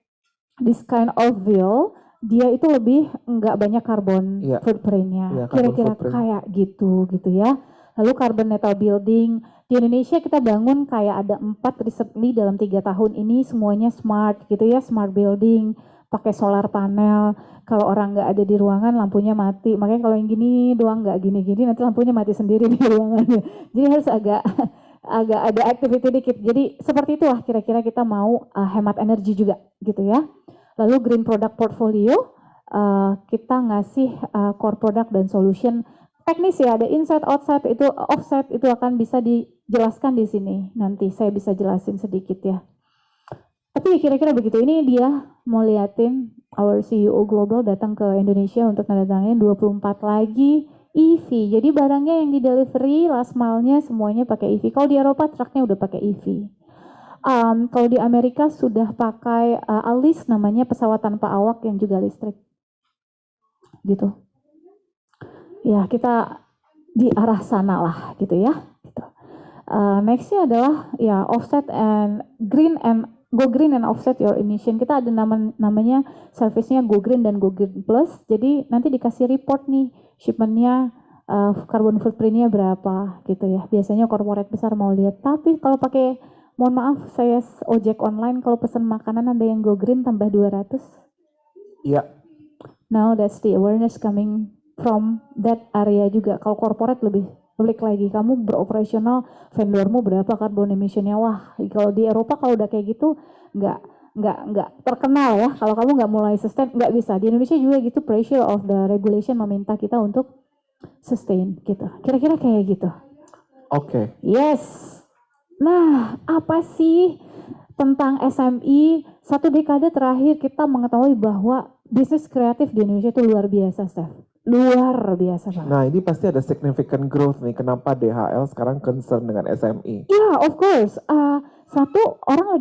this kind of fuel, dia itu lebih nggak banyak carbon Iya. footprint-nya. Iya, carbon Kira-kira footprint. kayak gitu ya. Lalu carbon neutral building. Di Indonesia kita bangun kayak ada 4 recently dalam 3 tahun ini semuanya smart gitu ya, smart building, pakai solar panel. Kalau orang nggak ada di ruangan lampunya mati. Makanya kalau yang gini doang nggak gini-gini nanti lampunya mati sendiri di ruangannya. Jadi harus agak ada activity dikit. Jadi seperti itulah kira-kira kita mau hemat energi juga gitu ya. Lalu green product portfolio, kita ngasih core product dan solution teknis ya, ada inside, outside, itu offset, itu akan bisa dijelaskan di sini. Nanti saya bisa jelasin sedikit ya. Tapi kira-kira begitu, ini dia mau liatin our CEO Global datang ke Indonesia untuk nandatangani 24 lagi EV. Jadi barangnya yang di delivery, last mile-nya semuanya pakai EV. Kalau di Eropa truknya udah pakai EV. Kalau di Amerika sudah pakai ALIS namanya pesawat tanpa awak yang juga listrik. Gitu. Ya, kita di arah sana lah gitu ya. Gitu. Nextnya adalah ya offset and go green and offset your emission. Kita ada namanya service-nya Go Green dan Go Green Plus. Jadi nanti dikasih report nih shipment-nya carbon footprint-nya berapa gitu ya. Biasanya corporate besar mau lihat. Tapi kalau pakai, mohon maaf saya ojek online, kalau pesan makanan ada yang Go Green tambah 200. Iya. Now that's the awareness coming from that area juga. Kalau corporate lebih pelik lagi, kamu beroperasional, vendormu berapa carbon emission-nya. Wah, kalau di Eropa kalau udah kayak gitu nggak terkenal ya. Kalau kamu nggak mulai sustain, nggak bisa. Di Indonesia juga gitu, pressure of the regulation meminta kita untuk sustain gitu. Kira-kira kayak gitu. Oke. Yes. Nah, apa sih tentang SME? 1 dekade terakhir kita mengetahui bahwa bisnis kreatif di Indonesia itu luar biasa, Steph. Luar biasa banget. Nah, ini pasti ada significant growth nih. Kenapa DHL sekarang concern dengan SME? Iya, of course. Satu, orang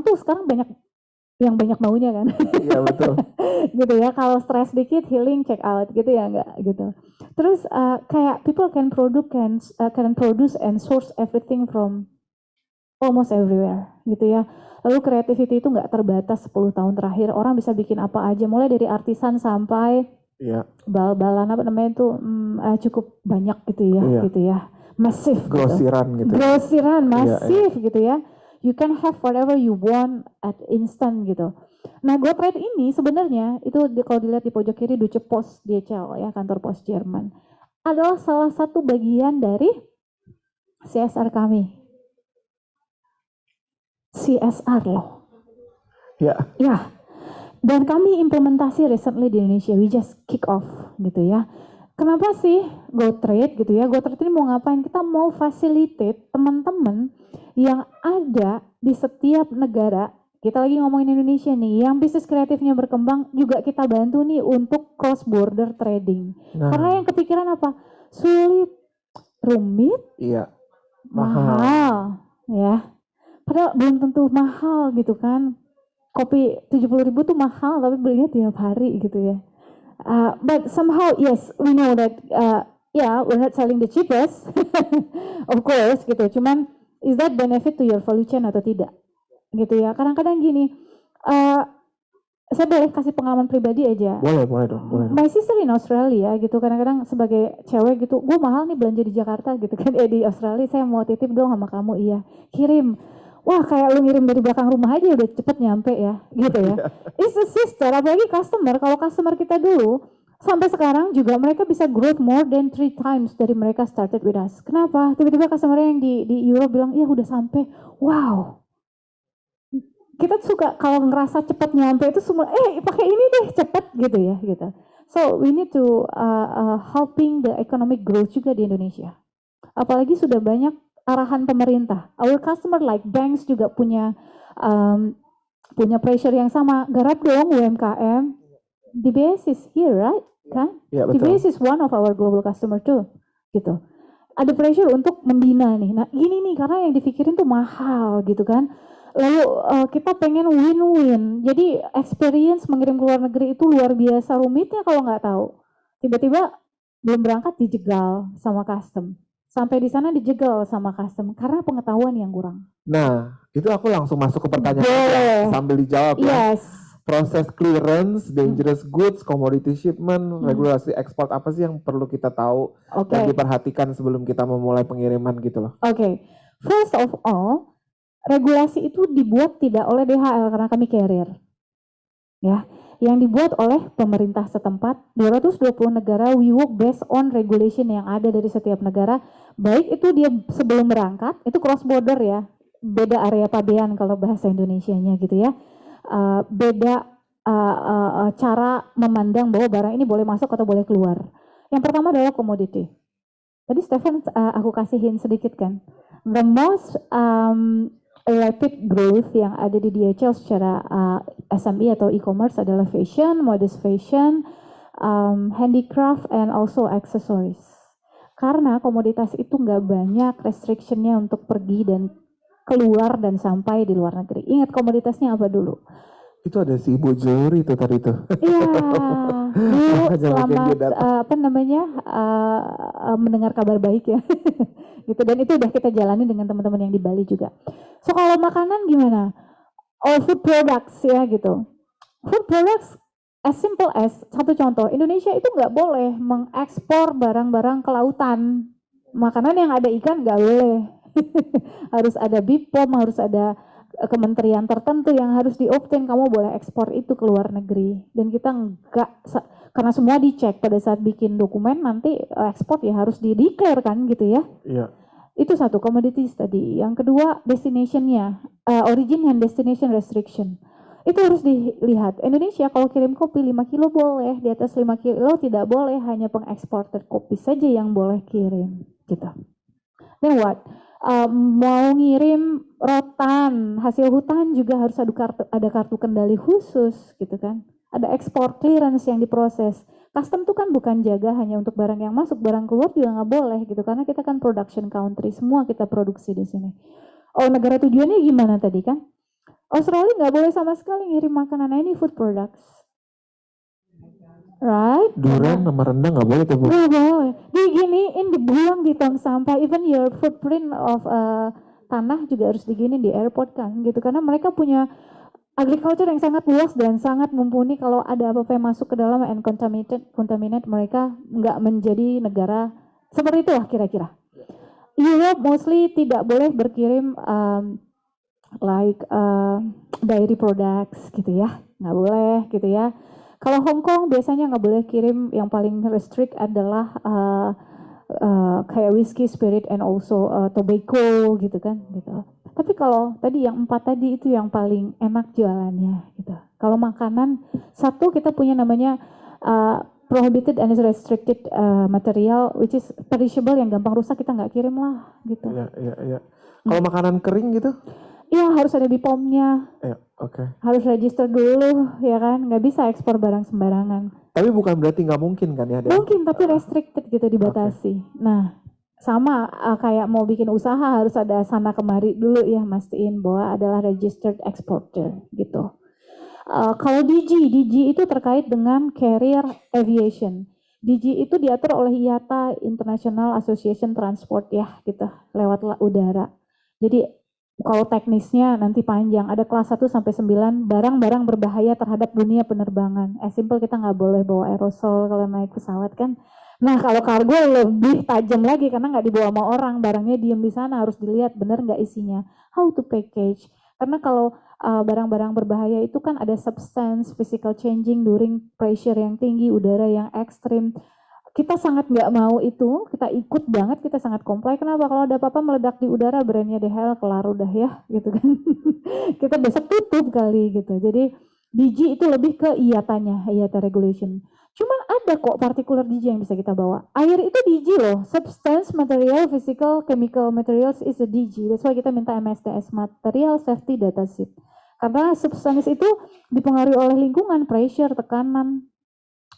tuh sekarang banyak yang banyak maunya kan. Iya, betul. Gitu ya, kalau stres dikit healing check out gitu ya, enggak gitu. Terus kayak people can produce and source everything from almost everywhere gitu ya. Lalu creativity itu nggak terbatas 10 tahun terakhir. Orang bisa bikin apa aja, mulai dari artisan sampai bal-balan apa namanya itu cukup banyak gitu ya, gitu ya. Masif grosiran gitu. Grosiran masif gitu ya. You can have whatever you want at instant gitu. Nah, GoTrade ini sebenarnya itu kalau dilihat di pojok kiri Deutsche Post DHL ya, kantor pos Jerman, adalah salah satu bagian dari CSR kami. CSR loh. Ya. Ya. Dan kami implementasi recently di Indonesia, we just kick off gitu ya. Kenapa sih GoTrade gitu ya? GoTrade ini mau ngapain? Kita mau facilitate teman-teman yang ada di setiap negara. Kita lagi ngomongin Indonesia nih, yang bisnis kreatifnya berkembang juga kita bantu nih untuk cross border trading. Karena yang kepikiran apa? Sulit, rumit, mahal, ya. Padahal belum tentu mahal gitu kan. Kopi 70.000 tuh mahal tapi belinya tiap hari gitu ya. But somehow yes, we know that we're not selling the cheapest, of course gitu. Cuman is that benefit to your value chain atau tidak? Gitu ya. Kadang-kadang gini, saya boleh kasih pengalaman pribadi aja. Boleh dong. My sister in Australia gitu, kadang-kadang sebagai cewek gitu, gue mahal nih belanja di Jakarta gitu kan, di Australia saya mau titip dong sama kamu, iya, kirim. Wah, kayak lu ngirim dari belakang rumah aja udah cepet nyampe ya, gitu ya. It's a sister, apalagi customer. Kalau customer kita dulu, Sampai sekarang juga mereka bisa growth more than 3 times dari mereka started with us. Kenapa? Tiba-tiba customer yang di Europe bilang, iya udah sampai, wow. Kita suka kalau ngerasa cepat nyampe itu semua, pakai ini deh cepat gitu ya gitu. So we need to helping the economic growth juga di Indonesia. Apalagi sudah banyak arahan pemerintah. Our customer like banks juga punya punya pressure yang sama. Garap dong UMKM. DBS is here, right? Kan? Ya, betul. DBS is one of our global customer too. Gitu. Ada pressure untuk membina nih. Nah ini nih karena yang dipikirin tuh mahal gitu kan. Lalu kita pengen win-win. Jadi experience mengirim ke luar negeri itu luar biasa rumitnya kalau nggak tahu. Tiba-tiba belum berangkat dijegal sama custom. Sampai di sana dijegal sama custom karena pengetahuan yang kurang. Nah, itu aku langsung masuk ke pertanyaan Boleh. sambil dijawab ya. Yes. Proses clearance, dangerous goods, commodity shipment, regulasi ekspor apa sih yang perlu kita tahu dan Oke. diperhatikan sebelum kita memulai pengiriman gitu loh. Oke. First of all, regulasi itu dibuat tidak oleh DHL karena kami carrier. Ya, yang dibuat oleh pemerintah setempat, 220 negara, we work based on regulation yang ada dari setiap negara, baik itu dia sebelum berangkat, itu cross border ya, beda area pabean kalau bahasa Indonesianya gitu ya, beda cara memandang bahwa barang ini boleh masuk atau boleh keluar. Yang pertama adalah commodity. Tadi Stephen aku kasihin sedikit kan, the most rapid growth yang ada di DHL secara SME atau e-commerce adalah fashion, modest fashion, handicraft, and also accessories. Karena komoditas itu nggak banyak restrictionnya untuk pergi dan keluar dan sampai di luar negeri. Ingat komoditasnya apa dulu? Itu ada si Ibu Juri itu tadi tuh. Iya, Bu, selamat mendengar kabar baik ya. Gitu, dan itu udah kita jalani dengan teman-teman yang di Bali juga. So kalau makanan gimana? Oh, food products ya gitu. Food products as simple as, satu contoh, Indonesia itu nggak boleh mengekspor barang-barang kelautan. Makanan yang ada ikan nggak boleh. Harus ada BPOM, harus ada kementerian tertentu yang harus diobtain, kamu boleh ekspor itu ke luar negeri. Dan kita enggak, karena semua dicek pada saat bikin dokumen, nanti ekspor ya harus di-declare kan gitu ya. Iya. Itu satu, commodities tadi. Yang kedua, destination-nya, origin and destination restriction. Itu harus dilihat. Indonesia kalau kirim kopi 5 kilo boleh, di atas 5 kilo tidak boleh, hanya pengeksporter kopi saja yang boleh kirim. Gitu. Then what? Mau ngirim rotan, hasil hutan juga harus ada kartu kendali khusus gitu kan. Ada ekspor clearance yang diproses. Custom itu kan bukan jaga hanya untuk barang yang masuk, barang keluar juga nggak boleh gitu, karena kita kan production country, semua kita produksi di sini. Oh, negara tujuannya gimana tadi kan? Australia nggak boleh sama sekali ngirim makanan, ini food products. Right? Durian sama rendang nggak boleh tuh Bu? Nggak boleh. Diginiin, dibuang di tong sampah. Even your footprint of tanah juga harus diginiin di airport kan, gitu. Karena mereka punya agriculture yang sangat luas dan sangat mumpuni. Kalau ada apa-apa yang masuk ke dalam and contaminate, mereka nggak menjadi negara seperti itu lah kira-kira. Europe mostly tidak boleh berkirim like dairy products gitu ya, nggak boleh gitu ya. Kalau Hong Kong biasanya nggak boleh kirim, yang paling restrict adalah kayak whiskey, spirit, and also tobacco gitu kan gitu. Tapi kalau tadi yang 4 tadi itu yang paling enak jualannya gitu. Kalau makanan, satu kita punya namanya prohibited and restricted material, which is perishable, yang gampang rusak kita nggak kirim lah gitu. Iya. Kalau makanan kering gitu? Iya, harus ada BPOM-nya. Ya, oke. Harus register dulu, ya kan? Nggak bisa ekspor barang sembarangan. Tapi bukan berarti nggak mungkin kan ya? Mungkin, tapi restricted gitu, dibatasi. Nah, sama kayak mau bikin usaha harus ada sana kemari dulu ya, mastiin bahwa adalah registered exporter gitu. Kalau DG itu terkait dengan carrier aviation. DG itu diatur oleh IATA, International Association Transport ya, gitu, lewat udara. Jadi kalau teknisnya nanti panjang, ada kelas 1 sampai 9, barang-barang berbahaya terhadap dunia penerbangan. Simple, kita nggak boleh bawa aerosol kalau naik pesawat kan. Nah kalau kargo lebih tajam lagi karena nggak dibawa sama orang, barangnya diem di sana, harus dilihat benar nggak isinya. How to package, Karena kalau barang-barang berbahaya itu kan ada substance, physical changing during pressure yang tinggi, udara yang ekstrim. Kita sangat nggak mau itu, kita ikut banget, kita sangat comply. Kenapa? Kalau ada apa-apa meledak di udara, brandnya DHL kelar udah ya, gitu kan. Kita besok tutup kali gitu. Jadi DG itu lebih ke IATA-nya, IATA regulation. Cuman ada kok partikular DG yang bisa kita bawa. Air itu DG loh, substance, material, physical, chemical materials is a DG. That's why kita minta MSDS, material safety data sheet. Karena substance itu dipengaruhi oleh lingkungan, pressure, tekanan,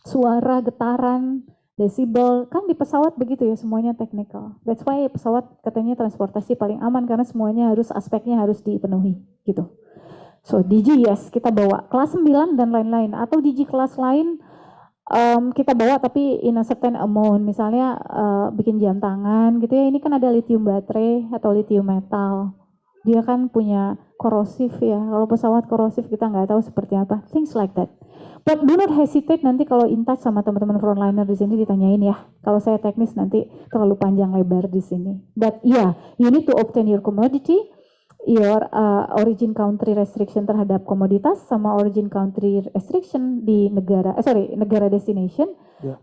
suara, getaran, desibel, kan di pesawat begitu ya, semuanya technical. That's why pesawat katanya transportasi paling aman karena semuanya harus aspeknya harus dipenuhi gitu. So DG yes kita bawa kelas 9 dan lain-lain, atau DG kelas lain kita bawa tapi in a certain amount, misalnya bikin jam tangan gitu ya, ini kan ada lithium baterai atau lithium metal, dia kan punya korosif ya, kalau pesawat korosif kita nggak tahu seperti apa, things like that. But do not hesitate, nanti kalau in touch sama teman-teman frontliner di sini ditanyain ya. Kalau saya teknis nanti terlalu panjang lebar di sini. But yeah, you need to obtain your commodity, your origin country restriction terhadap komoditas, sama origin country restriction di negara destination,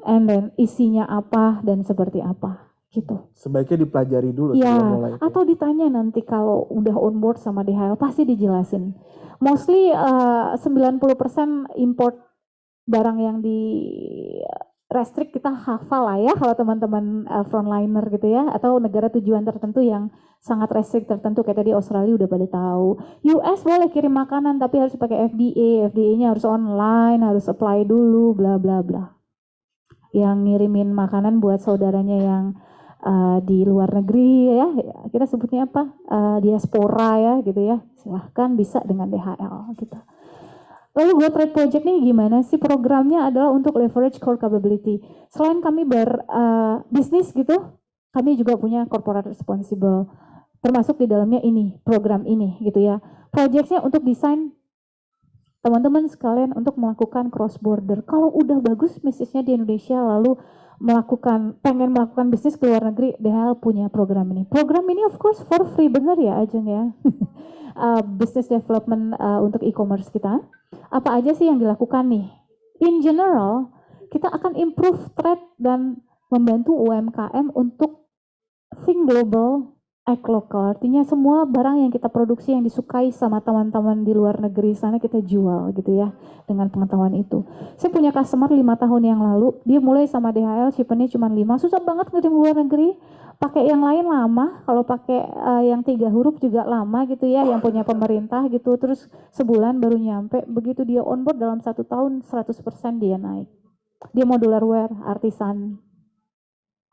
and then isinya apa dan seperti apa gitu. Sebaiknya dipelajari dulu ya, sebelum mulai. Atau ditanya nanti kalau udah on board sama DHL pasti dijelasin. Mostly 90% import barang yang di restrict kita hafal lah ya kalau teman-teman frontliner gitu ya, atau negara tujuan tertentu yang sangat restrict tertentu kayak tadi Australia udah pada tahu. US boleh kirim makanan tapi harus pakai FDA, FDA-nya harus online, harus apply dulu, bla bla bla. Yang ngirimin makanan buat saudaranya yang di luar negeri ya, kita sebutnya apa, diaspora ya gitu ya, silahkan bisa dengan DHL gitu. Lalu Go Trade Project ini gimana sih? Programnya adalah untuk leverage core capability. Selain kami berbisnis gitu, kami juga punya corporate responsible, termasuk di dalamnya ini, program ini gitu ya. Projectnya untuk desain teman-teman sekalian untuk melakukan cross border. Kalau udah bagus bisnisnya di Indonesia lalu pengen melakukan bisnis ke luar negeri, DHL punya program ini. Program ini of course for free, bener ya Ajeng ya. Business development untuk e-commerce kita. Apa aja sih yang dilakukan nih? In general, kita akan improve trade dan membantu UMKM untuk think global, act local. Artinya semua barang yang kita produksi yang disukai sama teman-teman di luar negeri sana kita jual gitu ya, dengan pengetahuan itu. Saya punya customer 5 tahun yang lalu, dia mulai sama DHL, shipmentnya cuma 5, susah banget ngirim luar negeri, pakai yang lain lama, kalau pakai yang 3 huruf juga lama gitu ya, yang punya pemerintah gitu, terus sebulan baru nyampe, begitu dia on board dalam 1 tahun 100% dia naik. Dia modularware, artisan.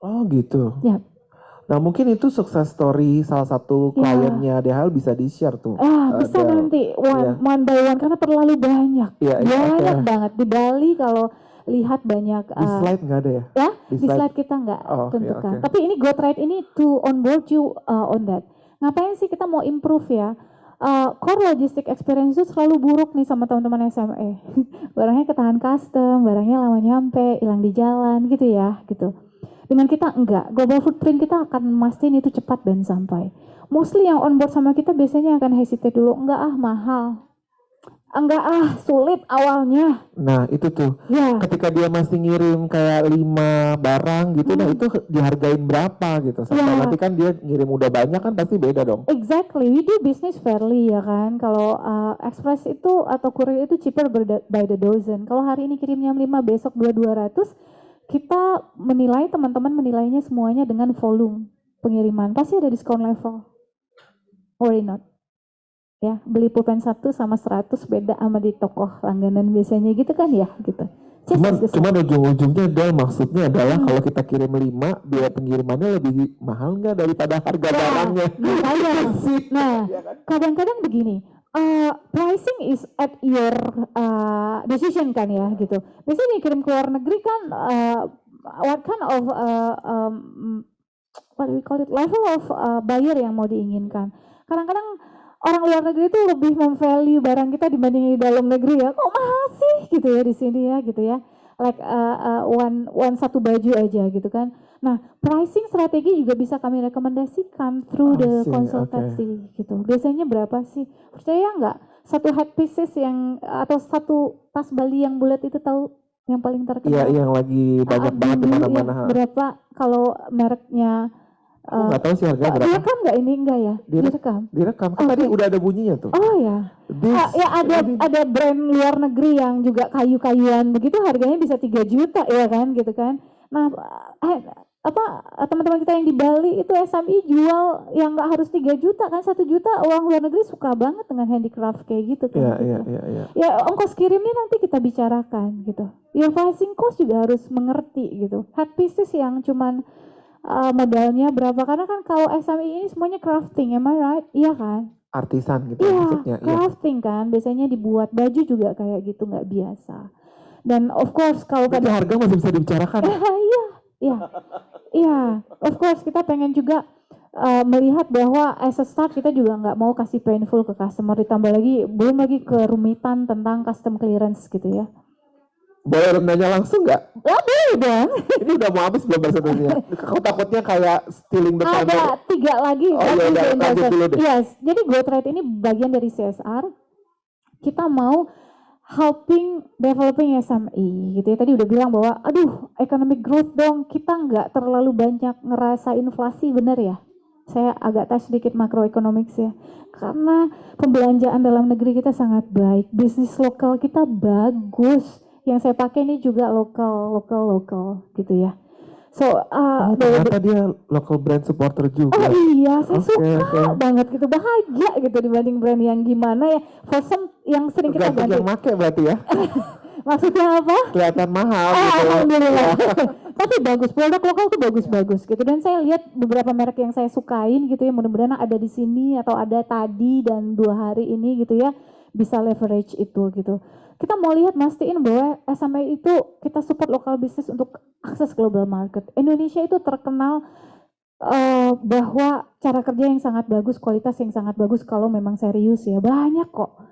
Oh gitu. Ya. Nah mungkin itu sukses story salah satu kliennya DHL bisa di-share tuh. Bisa nanti one by one karena terlalu banyak. Banyak banget. Di Bali kalau lihat banyak. Di slide nggak ada ya? Ya, di slide kita nggak tentukan. Tapi ini Go Trade ini to onboard you on that. Ngapain sih kita mau improve ya? Core logistic experience itu selalu buruk nih sama teman-teman SME. Barangnya ketahan custom, barangnya lama nyampe, hilang di jalan gitu ya, gitu. Dengan kita enggak, global footprint kita akan mastiin itu cepat dan sampai. Mostly yang on board sama kita biasanya akan hesitate dulu, enggak mahal, enggak sulit awalnya. Nah itu tuh, ketika dia masih ngirim kayak 5 barang gitu, nah itu dihargain berapa gitu. Sampai nanti kan dia ngirim udah banyak kan pasti beda dong. Exactly, we do business fairly ya kan. Kalau express itu atau courier itu cheaper by the dozen. Kalau hari ini kirimnya 5, besok 200, kita menilai, teman-teman menilainya semuanya dengan volume pengiriman. Pasti ada diskon level. Worry not. Ya, beli pulpen 1 sama 100 beda sama di toko langganan biasanya gitu kan ya, gitu. Cuman ujung-ujungnya maksudnya adalah kalau kita kirim 5, biaya pengirimannya lebih mahal nggak daripada harga barangnya? Nah, kadang-kadang begini, pricing is at your decision kan ya gitu. Biasanya dikirim ke luar negeri kan what kind of what we call it, level of buyer yang mau diinginkan. Kadang-kadang orang luar negeri itu lebih memvalue barang kita dibanding di dalam negeri ya. Kok mahal sih gitu ya di sini ya gitu ya. Like one satu baju aja gitu kan. Nah, pricing strategi juga bisa kami rekomendasikan through the konsultasi gitu. Biasanya berapa sih? Percaya nggak? Satu headpieces yang atau satu tas Bali yang bulat itu tahu yang paling terkenal? Iya, yang lagi banyak banget di Dulu ya, mana-mana. berapa kalau mereknya? Aku nggak tahu sih harganya berapa. Direkam nggak ini? Enggak ya? Direkam. Direkam. Kan tadi udah ada bunyinya tuh. Oh ya. Ya ada brand luar negeri yang juga kayu-kayuan begitu harganya bisa 3 juta ya kan gitu kan. Nah, teman-teman kita yang di Bali itu SMI jual yang nggak harus 3 juta kan, 1 juta, orang luar negeri suka banget dengan handicraft kayak gitu kan. Iya. Ya ongkos kirimnya nanti kita bicarakan gitu. Your pricing cost juga harus mengerti gitu. Head pieces yang cuman modalnya berapa, karena kan kalau SMI ini semuanya crafting, am I right? Iya kan? Artisan gitu maksudnya. Crafting kan, biasanya dibuat baju juga kayak gitu, nggak biasa. Dan of course kalau berarti harga masih bisa dibicarakan. Iya, of course kita pengen juga melihat bahwa as a start kita juga nggak mau kasih painful ke customer, ditambah lagi belum lagi kerumitan tentang custom clearance gitu ya. Boleh nanya langsung nggak? Boleh dong. Ini udah mau habis belum presentasinya? Aku takutnya kayak stealing the thunder. Ada 3 lagi. Oh iya, lanjut dulu deh. Yes, jadi Growth Rate ini bagian dari CSR. Kita mau helping developing SME gitu ya. Tadi udah bilang bahwa aduh economic growth dong, kita nggak terlalu banyak ngerasa inflasi, bener ya? Saya agak touch sedikit macroeconomics ya. Karena pembelanjaan dalam negeri kita sangat baik, bisnis lokal kita bagus. Yang saya pakai ini juga lokal gitu ya. So, ternyata dia local brand supporter juga. Oh iya, saya suka banget gitu, bahagia gitu dibanding brand yang gimana ya. For some yang sering kita ganti. Yang make berarti ya. Maksudnya apa? Kelihatan mahal gitu. Alhamdulillah. Tapi bagus, produk lokal tuh bagus-bagus gitu. Dan saya lihat beberapa merek yang saya sukain gitu ya, mudah-mudahan ada di sini atau ada tadi dan 2 hari ini gitu ya, bisa leverage itu gitu. Kita mau lihat mastiin bahwa SME itu kita support lokal bisnis untuk akses global market. Indonesia itu terkenal bahwa cara kerja yang sangat bagus, kualitas yang sangat bagus kalau memang serius ya. Banyak kok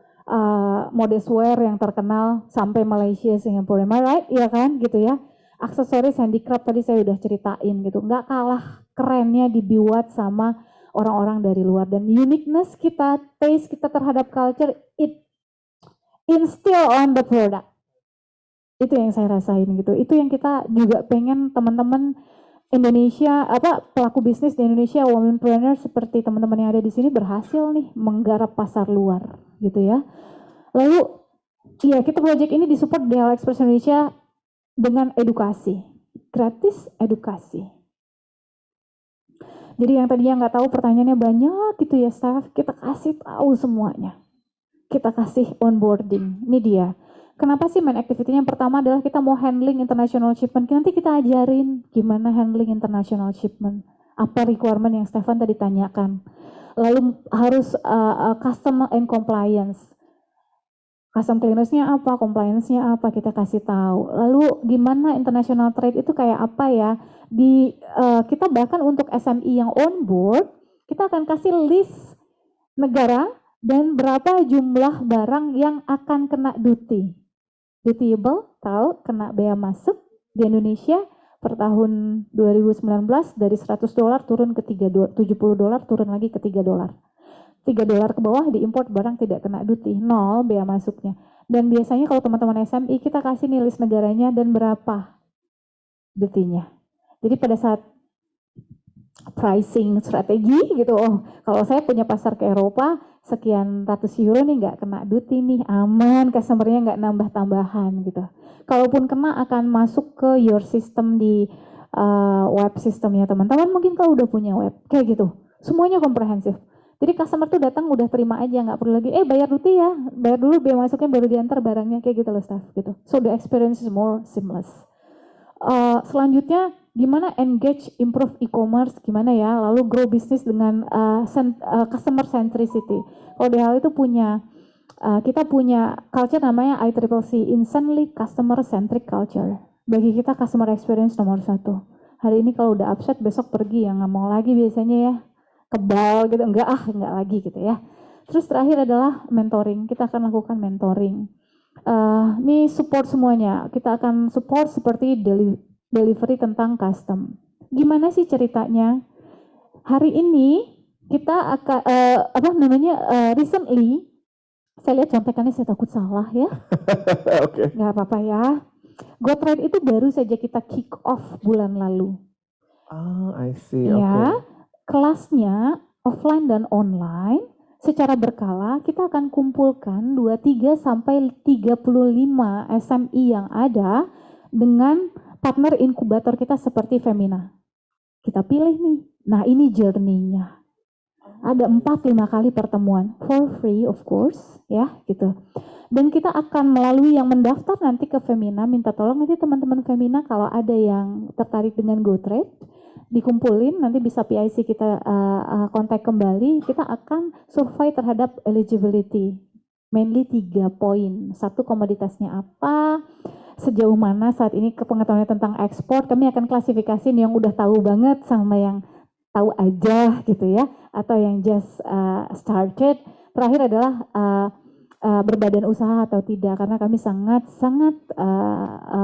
modest wear yang terkenal sampai Malaysia, Singapura, am I right? Iya kan gitu ya. Aksesoris handicraft tadi saya udah ceritain gitu. Nggak kalah kerennya dibuat sama orang-orang dari luar. Dan uniqueness kita, taste kita terhadap culture, it instill on the product. Itu yang saya rasain gitu. Itu yang kita juga pengen teman-teman Indonesia, pelaku bisnis di Indonesia, womenpreneur seperti teman-teman yang ada di sini berhasil nih menggarap pasar luar gitu ya. Lalu ya kita project ini disupport DHL Express Indonesia dengan edukasi, gratis edukasi. Jadi yang tadinya nggak tahu pertanyaannya banyak gitu ya staff, kita kasih tahu semuanya. Kita kasih onboarding. Ini dia. Kenapa sih main activity-nya? Yang pertama adalah kita mau handling international shipment. Nanti kita ajarin gimana handling international shipment. Apa requirement yang Stefan tadi tanyakan. Lalu harus custom and compliance. Custom clearance-nya apa, compliance-nya apa, kita kasih tahu. Lalu gimana international trade itu kayak apa ya? Kita bahkan untuk SME yang on board, kita akan kasih list negara dan berapa jumlah barang yang akan kena duty. Dutiable, tahu, kena bea masuk di Indonesia per tahun 2019 dari $100 turun ke $70 turun lagi ke $3. $3 ke bawah diimport barang tidak kena duty, 0 bea masuknya. Dan biasanya kalau teman-teman SMI kita kasih nih list negaranya dan berapa duty-nya. Jadi pada saat pricing strategi gitu, kalau saya punya pasar ke Eropa sekian ratus euro nih nggak kena duty nih, aman, customer-nya nggak nambah tambahan gitu. Kalaupun kena akan masuk ke your system di web sistemnya teman-teman, mungkin kalau udah punya web kayak gitu, semuanya komprehensif. Jadi customer tuh datang udah terima aja, nggak perlu lagi bayar duty ya, bayar dulu biaya masuknya baru diantar barangnya, kayak gitu loh staff gitu. So the experience is more seamless. Selanjutnya gimana engage, improve e-commerce, gimana ya, lalu grow bisnis dengan customer centricity. Kalau DHL itu kita punya culture namanya ICCC, Instantly Customer Centric Culture. Bagi kita customer experience nomor 1. Hari ini kalau udah upset besok pergi ya nggak mau lagi biasanya ya, kebal gitu, enggak lagi gitu ya. Terus terakhir adalah mentoring, kita akan lakukan mentoring. Ini support semuanya, kita akan support seperti delivery tentang custom. gimana sih ceritanya? Hari ini kita akan recently saya lihat contekannya, saya takut salah ya. Oke. Nggak apa-apa ya. GoTrade itu baru saja kita kick off bulan lalu. I see. Ya, Oke. kelasnya offline dan online secara berkala kita akan kumpulkan 23 sampai 35 SMI yang ada dengan partner inkubator kita seperti Femina. Kita pilih nih. Nah, ini journey-nya. Ada 4-5 kali pertemuan for free of course, ya, gitu. Dan kita akan melalui yang mendaftar nanti ke Femina, minta tolong nanti teman-teman Femina kalau ada yang tertarik dengan GoTrade, dikumpulin, nanti bisa PIC kita kontak kembali, kita akan survei terhadap eligibility. Mainly 3 poin. 1, komoditasnya apa, sejauh mana saat ini pengetahuannya tentang ekspor, kami akan klasifikasi yang udah tahu banget sama yang tahu aja gitu ya, atau yang just started. Terakhir adalah berbadan usaha atau tidak, karena kami sangat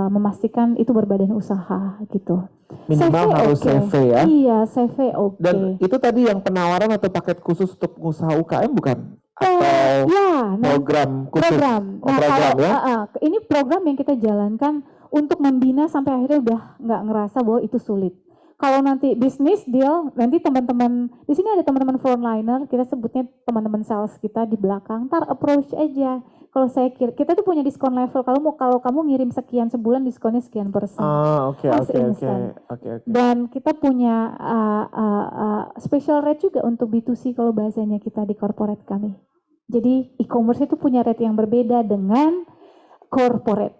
memastikan itu berbadan usaha gitu. Minimal CV harus oke. CV ya. Iya, CV oke. Dan itu tadi yang penawaran atau paket khusus untuk usaha UKM bukan? Atau ya, program khusus? program. Oh, Nah, program kalau ya? ini program yang kita jalankan untuk membina sampai akhirnya udah nggak ngerasa bahwa itu sulit. Kalau nanti bisnis deal, nanti teman-teman di sini ada teman-teman frontliner, kita sebutnya teman-teman sales kita di belakang, ntar approach aja. Kalau saya kira kita tuh punya diskon level. Kalau kamu ngirim sekian sebulan, diskonnya sekian persen. Oke. Dan kita punya special rate juga untuk B2C kalau bahasanya kita di corporate kami. Jadi e-commerce itu punya rate yang berbeda dengan corporate.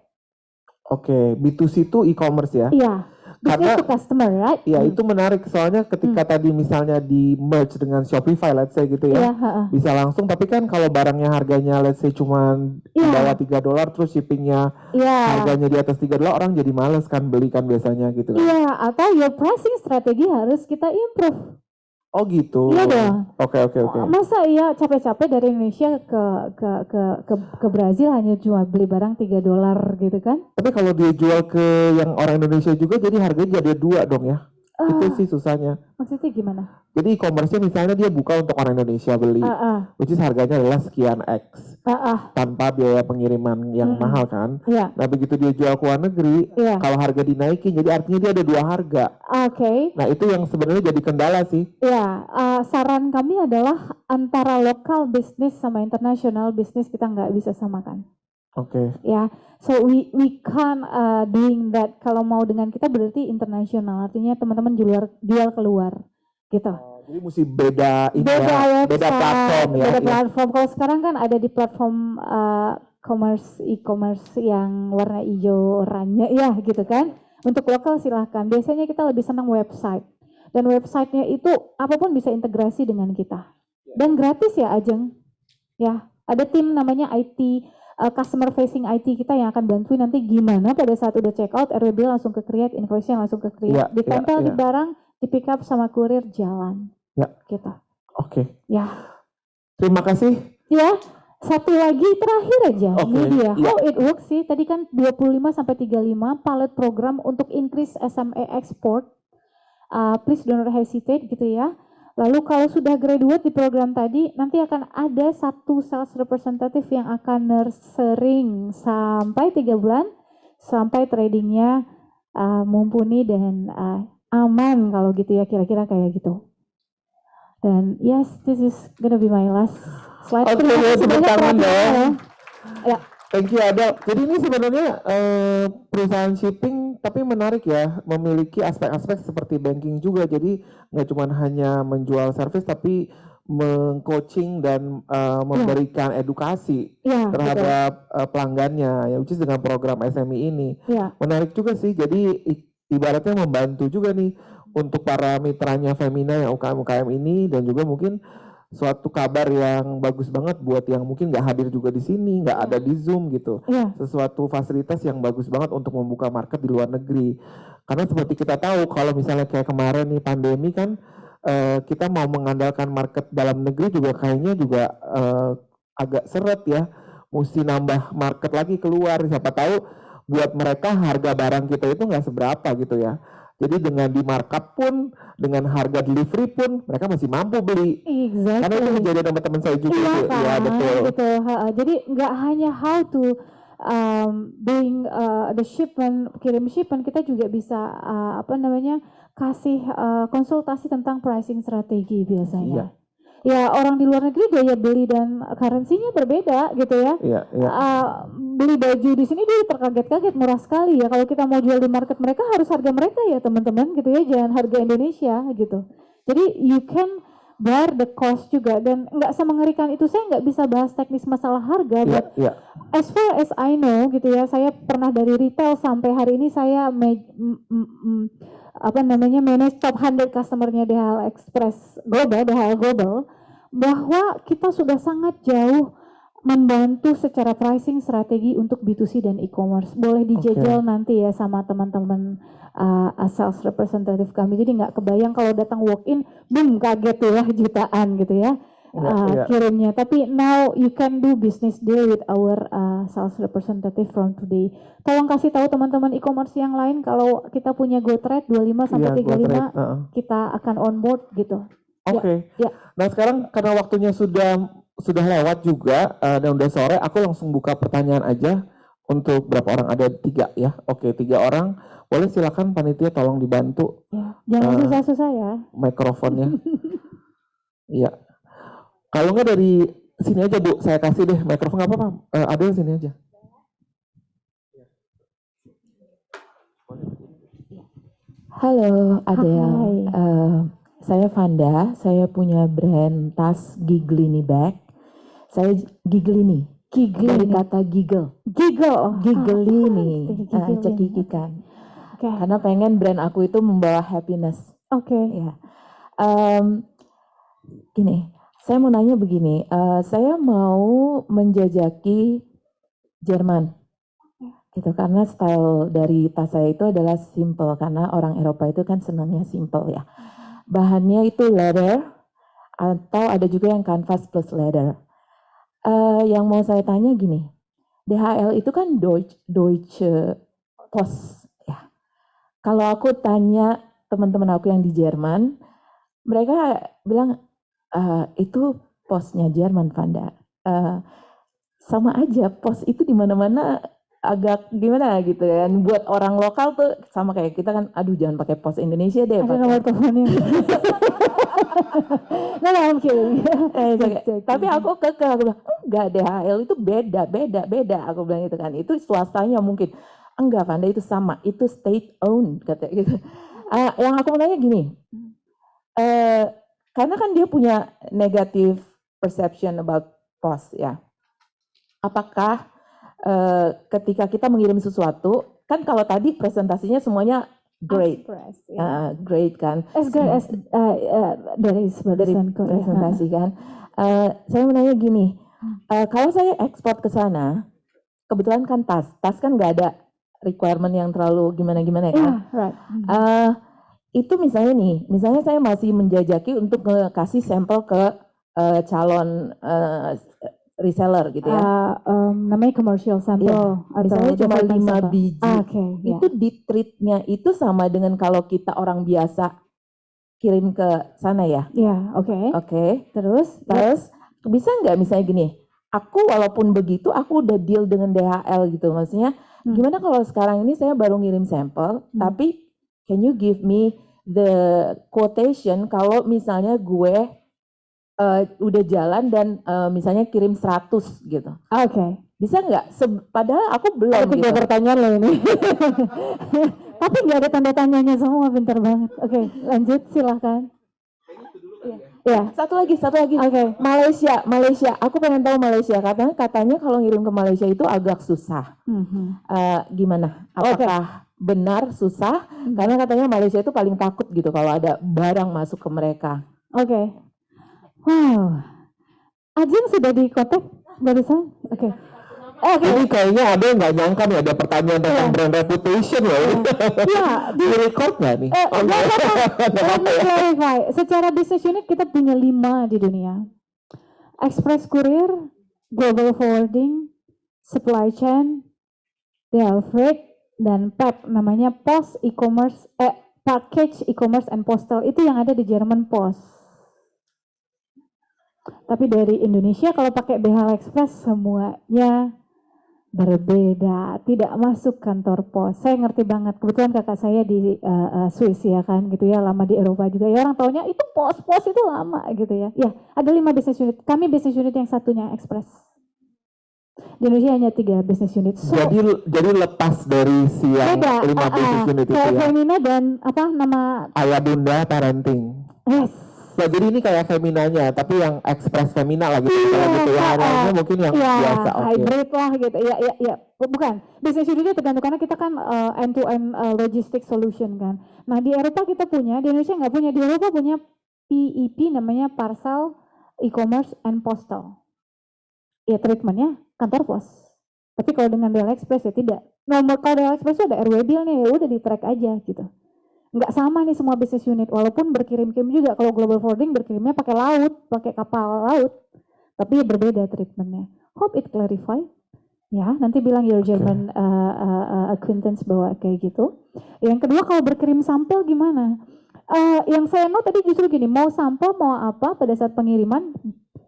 Oke, B2C itu e-commerce ya? Iya. Karena to customer, right? ya itu menarik soalnya ketika tadi misalnya di merge dengan Shopify, let's say gitu ya, bisa langsung. Tapi kan kalau barangnya harganya let's say cuman di bawah $3 terus shippingnya harganya di atas $3, orang jadi males kan beli kan biasanya gitu kan. Iya, atau your pricing strategi harus kita improve. Oh gitu. Iya dong. Oke. Masa iya capek-capek dari Indonesia ke Brazil hanya cuma beli barang $3 gitu kan? Tapi kalau dia jual ke yang orang Indonesia juga jadi harganya jadi 2 dong ya. Itu sih susahnya. Maksudnya gimana? Jadi e-commerce-nya misalnya dia buka untuk orang Indonesia beli, which is harganya adalah sekian X, tanpa biaya pengiriman yang mahal kan. Nah begitu dia jual ke luar negeri, kalau harga dinaikin, jadi artinya dia ada 2 harga. Oke. Nah itu yang sebenarnya jadi kendala sih. Ya, saran kami adalah antara lokal bisnis sama internasional bisnis kita nggak bisa samakan. Oke. Ya, so we can't doing that. Kalau mau dengan kita berarti internasional, artinya teman-teman jual keluar, gitu. Jadi mesti beda platform ya. Beda platform. Kalau sekarang kan ada di platform e-commerce yang warna hijau oranye ya, gitu kan. Untuk lokal silahkan. Biasanya kita lebih senang website. Dan websitenya itu apapun bisa integrasi dengan kita. Dan gratis ya Ajeng. Ya, ada tim namanya IT. Customer facing IT kita yang akan bantuin nanti gimana pada saat udah check out RWB langsung ke create, invoice-nya langsung ke create, ditempel di barang, di pick up sama kurir jalan. Gitu. Oke. Ya. Terima kasih. Ya, satu lagi terakhir aja. Ini dia. How it works sih? Tadi kan 25 sampai 35 pilot program untuk increase SME export. Please don't hesitate gitu ya. Lalu kalau sudah graduate di program tadi, nanti akan ada satu sales representative yang akan nurturing sampai 3 bulan, sampai tradingnya mumpuni dan aman kalau gitu ya, kira-kira kayak gitu. Dan yes, this is gonna be my last slide. Oke, tepuk tangan dong. Ya. Thank you Ada. Jadi ini sebenarnya perusahaan shipping tapi menarik ya, memiliki aspek-aspek seperti banking juga. Jadi nggak cuma hanya menjual service tapi meng-coaching dan memberikan edukasi terhadap pelanggannya, ya which is dengan program SME ini. Menarik juga sih. Jadi ibaratnya membantu juga nih untuk para mitranya Femina yang UKM-UKM ini, dan juga mungkin suatu kabar yang bagus banget buat yang mungkin nggak hadir juga di sini, nggak ada di Zoom gitu. Sesuatu fasilitas yang bagus banget untuk membuka market di luar negeri. Karena seperti kita tahu kalau misalnya kayak kemarin nih pandemi kan, kita mau mengandalkan market dalam negeri juga kayaknya juga agak seret ya. Mesti nambah market lagi keluar. Siapa tahu buat mereka harga barang kita itu nggak seberapa gitu ya. Jadi dengan di markup pun, dengan harga delivery pun, mereka masih mampu beli. Karena itu Exactly. kejadian sama teman saya juga Iya tuh. Iya kan, betul. gitu. Jadi nggak hanya how to doing the shipment, kirim shipment, kita juga bisa apa namanya kasih konsultasi tentang pricing strategi biasanya. Ya orang di luar negeri gaya beli dan currency-nya berbeda gitu ya. Iya, iya. Beli baju di sini dia terkaget-kaget murah sekali ya. Kalau kita mau jual di market mereka harus harga mereka ya teman-teman gitu ya, jangan harga Indonesia gitu. Jadi you can bear the cost juga, dan nggak semengerikan itu. Saya nggak bisa bahas teknis masalah harga, Iya, but iya. as far as I know gitu ya, saya pernah dari retail sampai hari ini saya apa namanya manage top 100 customer-nya DHL Express Global, DHL Global, bahwa kita sudah sangat jauh membantu secara pricing strategi untuk B2C dan e-commerce. Boleh dijajal nanti ya sama teman-teman sales representative kami. Jadi nggak kebayang kalau datang walk-in, boom, kaget tuh ya jutaan gitu ya. Kirimnya, tapi now you can do business deal with our sales representative from today. Tolong kasih tahu teman-teman e-commerce yang lain kalau kita punya growth rate 25 sampai 35 kita akan on board gitu. Oke. Ya. Nah sekarang karena waktunya sudah lewat juga dan udah sore, aku langsung buka pertanyaan aja untuk berapa orang, ada 3 ya. Oke, 3 orang. Boleh silakan panitia tolong dibantu. Ya. Jangan susah-susah ya. Mikrofonnya. Iya. Kalau nggak dari sini aja Bu, saya kasih deh mikrofon, nggak apa-apa. Ada di sini aja. Halo Adel, saya Vanda, saya punya brand tas Giglini bag. Saya Giglini, dari kata giggle. Giglini, cekikikan. Karena pengen brand aku itu membawa happiness. Ya. Gini, saya mau nanya begini, saya mau menjajaki Jerman, gitu, karena style dari tas saya itu adalah simple, karena orang Eropa itu kan senangnya simple ya. Bahannya itu leather, atau ada juga yang canvas plus leather. Yang mau saya tanya gini, DHL itu kan Deutsche Post ya. Kalau aku tanya teman-teman aku yang di Jerman, mereka bilang itu posnya Jerman, Vanda. Sama aja, pos itu di mana-mana agak gimana gitu kan. Buat orang lokal tuh sama kayak kita kan, aduh jangan pakai pos Indonesia deh. Ada nomor teleponnya. I'm kidding. Tapi aku kekeh, aku bilang enggak, DHL itu beda. Aku bilang itu kan, itu swastanya mungkin. Enggak, Vanda, itu sama, itu state owned kata gitu. Yang aku mau nanya gini, karena kan dia punya negative perception about pos ya. Apakah ketika kita mengirim sesuatu, kan kalau tadi presentasinya semuanya great, great kan? As great as dari presentasi kan. Saya mau nanya gini, kalau saya ekspor ke sana, kebetulan kan tas kan nggak ada requirement yang terlalu gimana-gimana kan? Itu misalnya saya masih menjajaki untuk kasih sampel ke calon reseller gitu ya. Namanya commercial sample. Ya, misalnya cuma 5 biji. Itu di treatnya itu sama dengan kalau kita orang biasa kirim ke sana ya? Iya, oke. Terus bisa nggak misalnya gini, aku walaupun begitu aku udah deal dengan DHL gitu, maksudnya gimana kalau sekarang ini saya baru ngirim sampel, tapi can you give me the quotation kalau misalnya gue udah jalan dan misalnya kirim 100 gitu. Bisa nggak? Padahal aku belum. Ada 3 pertanyaan loh ini. Tapi nggak ada tanda tanyanya semua, pintar banget. Oke, lanjut silahkan. Ya, satu lagi. Malaysia. Aku pengen tahu Malaysia. Katanya kalau ngirim ke Malaysia itu agak susah. Gimana? Apakah benar susah? Karena katanya Malaysia itu paling takut gitu kalau ada barang masuk ke mereka. Wow, Ajeng sudah di kontak barusan? Ini kayaknya ada yang nggak nyangka nih ada pertanyaan tentang brand reputation ya. Di record nggak nih? Let me clarify. Secara business unit kita punya 5 di dunia. Express Courier, Global Forwarding, Supply Chain, DHL Freight, dan PEP, namanya Post E-commerce, package e-commerce and postal itu yang ada di German Post. Tapi dari Indonesia kalau pakai DHL Express semuanya berbeda, tidak masuk kantor pos. Saya ngerti banget, kebetulan kakak saya di Swiss ya kan gitu ya, lama di Eropa juga ya, orang taunya itu pos itu lama gitu ya. Ya, ada 5 business unit, kami business unit yang satunya Express. Di Indonesia hanya 3 business unit. So, jadi lepas dari siang beda, 5 business unit itu kayak ya. Femina dan apa nama? Ayah bunda parenting. Yes. Ya, jadi ini kayak Feminanya, tapi yang Express Femina lagi kalau gitu ya, lainnya mungkin yang biasa. Oke. Hybrid lah gitu. Ya. Bukan. Business unitnya tergantung karena kita kan end to end logistic solution kan. Nah, di Eropa kita punya, di Indonesia nggak punya. Di Eropa punya PEP namanya Parcel E-commerce and Postal. Ya treatmentnya kantor pos. Tapi kalau dengan DHL Express ya tidak. Nomor kalau DHL Express itu ada RW bill nih, ya udah di track aja gitu. Nggak sama nih semua business unit, walaupun berkirim-kirim juga. Kalau global forwarding berkirimnya pakai laut, pakai kapal laut, tapi berbeda treatmentnya. Hope it clarify. Ya, nanti bilang your German acquaintance bahwa kayak gitu. Yang kedua kalau berkirim sampel gimana? Yang saya know tadi justru gini, mau sampel mau apa pada saat pengiriman,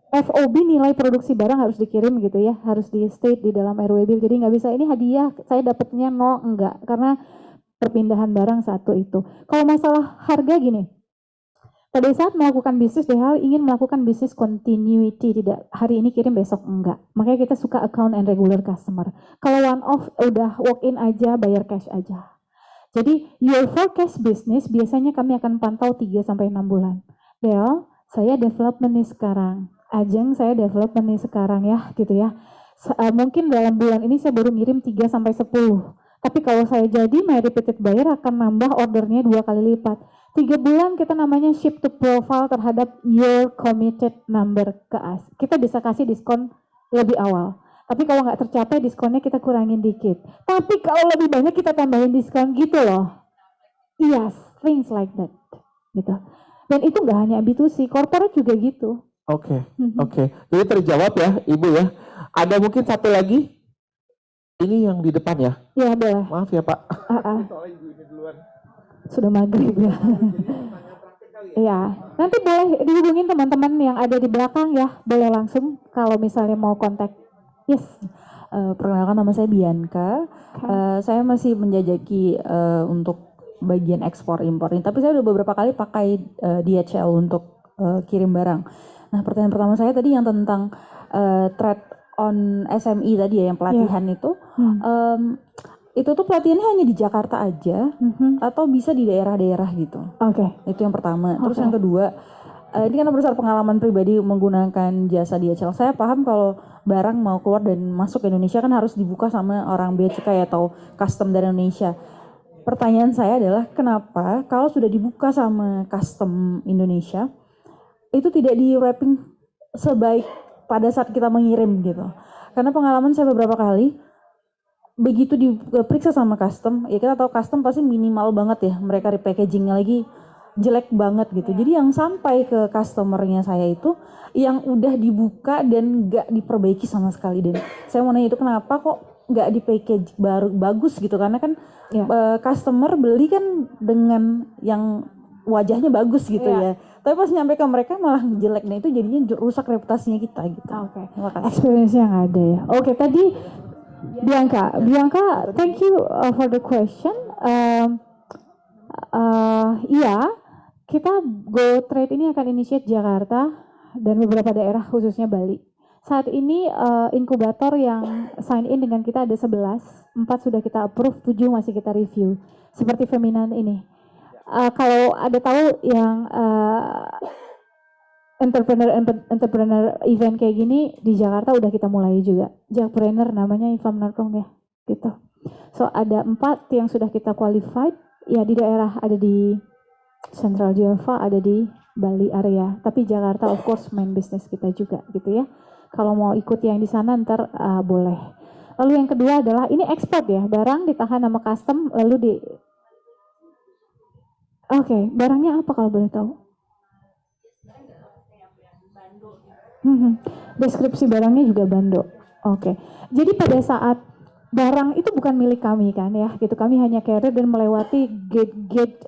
FOB nilai produksi barang harus dikirim gitu ya, harus di state di dalam RW bill. Jadi nggak bisa ini hadiah, saya dapatnya enggak, karena perpindahan barang satu itu. Kalau masalah harga gini, pada saat melakukan bisnis DHL ingin melakukan bisnis continuity, tidak hari ini kirim besok enggak. Makanya kita suka account and regular customer. Kalau one off udah walk in aja, bayar cash aja. Jadi your forecast business biasanya kami akan pantau 3 sampai 6 bulan. Del, saya development nih sekarang. Ajeng, saya development nih sekarang ya, gitu ya. Mungkin dalam bulan ini saya baru ngirim 3 sampai 10. Tapi kalau saya jadi, my repeated buyer akan nambah ordernya 2 kali lipat. 3 bulan kita namanya ship to profile terhadap your committed number ke us. Kita bisa kasih diskon lebih awal. Tapi kalau nggak tercapai, diskonnya kita kurangin dikit. Tapi kalau lebih banyak kita tambahin diskon gitu loh. Yes, things like that. Gitu. Dan itu nggak hanya B2C, corporate juga gitu. Oke. Jadi terjawab ya, Ibu ya. Ada mungkin satu lagi? Ini yang di depan ya? Iya, boleh. Maaf ya, Pak. Sudah maghrib ya. Iya, nanti boleh dihubungin teman-teman yang ada di belakang ya. Boleh langsung kalau misalnya mau kontak. Yes. Perkenalkan, nama saya Bianca. Saya masih menjajaki untuk bagian ekspor impor ini, tapi saya udah beberapa kali pakai DHL untuk kirim barang. Nah, pertanyaan pertama saya tadi yang tentang trade on SME tadi ya, yang pelatihan itu tuh pelatihannya hanya di Jakarta aja atau bisa di daerah-daerah gitu. Oke. Itu yang pertama. Terus yang kedua, ini karena berdasar pengalaman pribadi menggunakan jasa DHL, saya paham kalau barang mau keluar dan masuk ke Indonesia kan harus dibuka sama orang bea cukai atau custom dari Indonesia. Pertanyaan saya adalah kenapa kalau sudah dibuka sama custom Indonesia itu tidak di wrapping sebaik pada saat kita mengirim gitu. Karena pengalaman saya beberapa kali begitu diperiksa sama custom, ya kita tahu custom pasti minimal banget ya, mereka repackagingnya lagi jelek banget gitu. Jadi yang sampai ke customernya saya itu yang udah dibuka dan nggak diperbaiki sama sekali. Dan saya mau nanya itu kenapa kok nggak di package baru bagus gitu, karena kan customer beli kan dengan yang wajahnya bagus gitu ya. Tapi pas nyampe ke mereka malah jelek, nah itu jadinya rusak reputasinya kita gitu. Oke. Experience yang ada ya. Oke, tadi Bianca, thank you for the question. Iya, kita Go Trade ini akan initiate Jakarta dan beberapa daerah khususnya Bali. Saat ini inkubator yang sign in dengan kita ada 11, 4 sudah kita approve, 7 masih kita review. Seperti Feminan ini. Kalau ada tahu yang entrepreneur event kayak gini di Jakarta udah kita mulai juga. Jakpreneur namanya, if I'm not wrong ya, gitu. So ada 4 yang sudah kita qualified, ya di daerah, ada di Central Java, ada di Bali area. Tapi Jakarta of course main business kita juga gitu ya. Kalau mau ikut yang di sana ntar boleh. Lalu yang kedua adalah ini ekspor ya, barang ditahan sama custom lalu di Oke, barangnya apa kalau boleh tahu? Deskripsi barangnya juga bando. Oke. Jadi pada saat barang itu bukan milik kami kan ya, gitu. Kami hanya carrier dan melewati gate-gate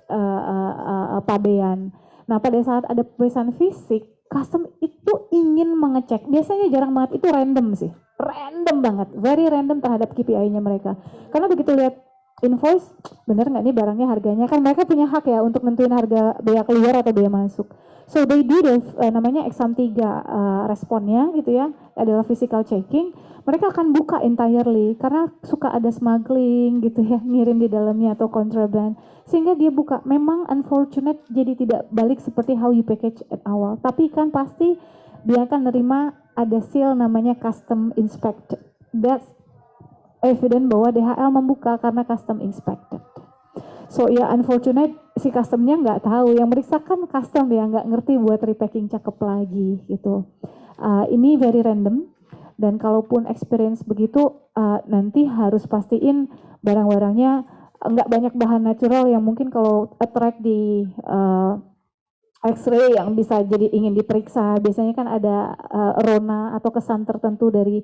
pabean. Nah, pada saat ada pemeriksaan fisik, custom itu ingin mengecek. Biasanya jarang banget, itu random sih. Random banget, very random terhadap KPI-nya mereka. Karena begitu lihat invoice, bener nggak nih barangnya harganya, kan mereka punya hak ya untuk nentuin harga bea keluar atau bea masuk. So they do the namanya exam 3 responnya gitu ya, adalah physical checking. Mereka akan buka entirely karena suka ada smuggling gitu ya, ngirim di dalamnya atau contraband. Sehingga dia buka. Memang unfortunate jadi tidak balik seperti how you package at awal. Tapi kan pasti dia akan nerima ada seal namanya custom inspected. That's evident bahwa DHL membuka karena custom inspected. So ya unfortunate si customnya nggak tahu, yang meriksa kan custom ya, nggak ngerti buat repacking cakep lagi gitu. Ini very random. Dan kalaupun experience begitu, nanti harus pastiin barang-barangnya nggak banyak bahan natural yang mungkin kalau attract di X-ray yang bisa jadi ingin diperiksa. Biasanya kan ada rona atau kesan tertentu dari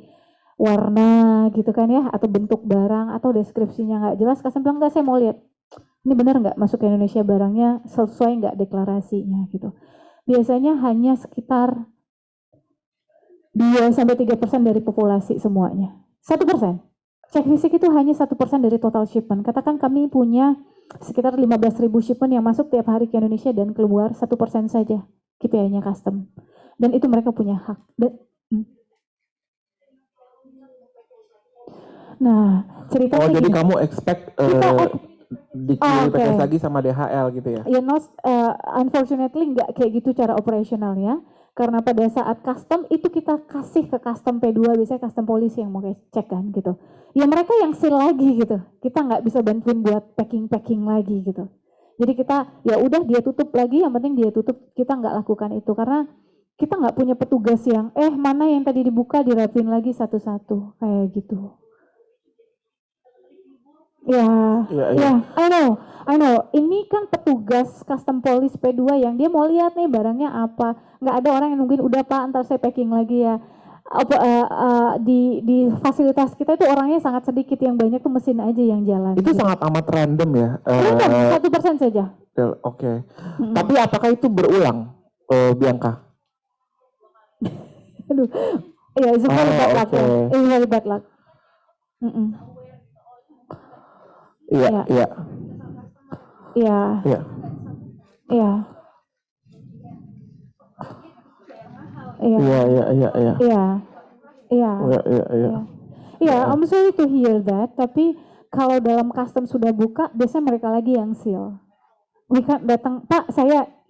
warna gitu kan ya, atau bentuk barang, atau deskripsinya nggak jelas. Kasih bilang nggak, saya mau lihat ini benar nggak masuk ke Indonesia barangnya, sesuai nggak deklarasinya gitu. Biasanya hanya sekitar 2-3% dari populasi semuanya. 1%. Cek fisik itu hanya 1% dari total shipment. Katakan kami punya sekitar 15.000 shipment yang masuk tiap hari ke Indonesia dan keluar, 1% saja KPI-nya custom. Dan itu mereka punya hak. Nah, ceritanya Oh, jadi gini. kamu expect dikirim lagi sama DHL gitu ya? Ya, unfortunately nggak kayak gitu cara operasionalnya. Karena pada saat custom itu kita kasih ke custom P2, biasanya custom polisi yang mau cek kan gitu. Ya mereka yang seal lagi gitu. Kita nggak bisa bantuin buat packing lagi gitu. Jadi kita ya udah dia tutup lagi, yang penting dia tutup, kita nggak lakukan itu karena kita nggak punya petugas yang mana yang tadi dibuka dirapin lagi satu-satu kayak gitu. Ya, I know. Ini kan petugas custom police P2 yang dia mau lihat nih barangnya apa. Nggak ada orang yang nungguin, udah Pak, ntar saya packing lagi ya. Di fasilitas kita itu orangnya sangat sedikit, yang banyak tuh mesin aja yang jalan. Itu sangat amat random ya? Random, 1% saja. Oke. Tapi apakah itu berulang, Bianca? Aduh, ya it's very bad luck ya. It's very bad luck. Iya. Iya. I'm sorry to hear that, tapi kalau dalam custom sudah buka, biasanya mereka lagi yang seal. Mereka datang, Pak,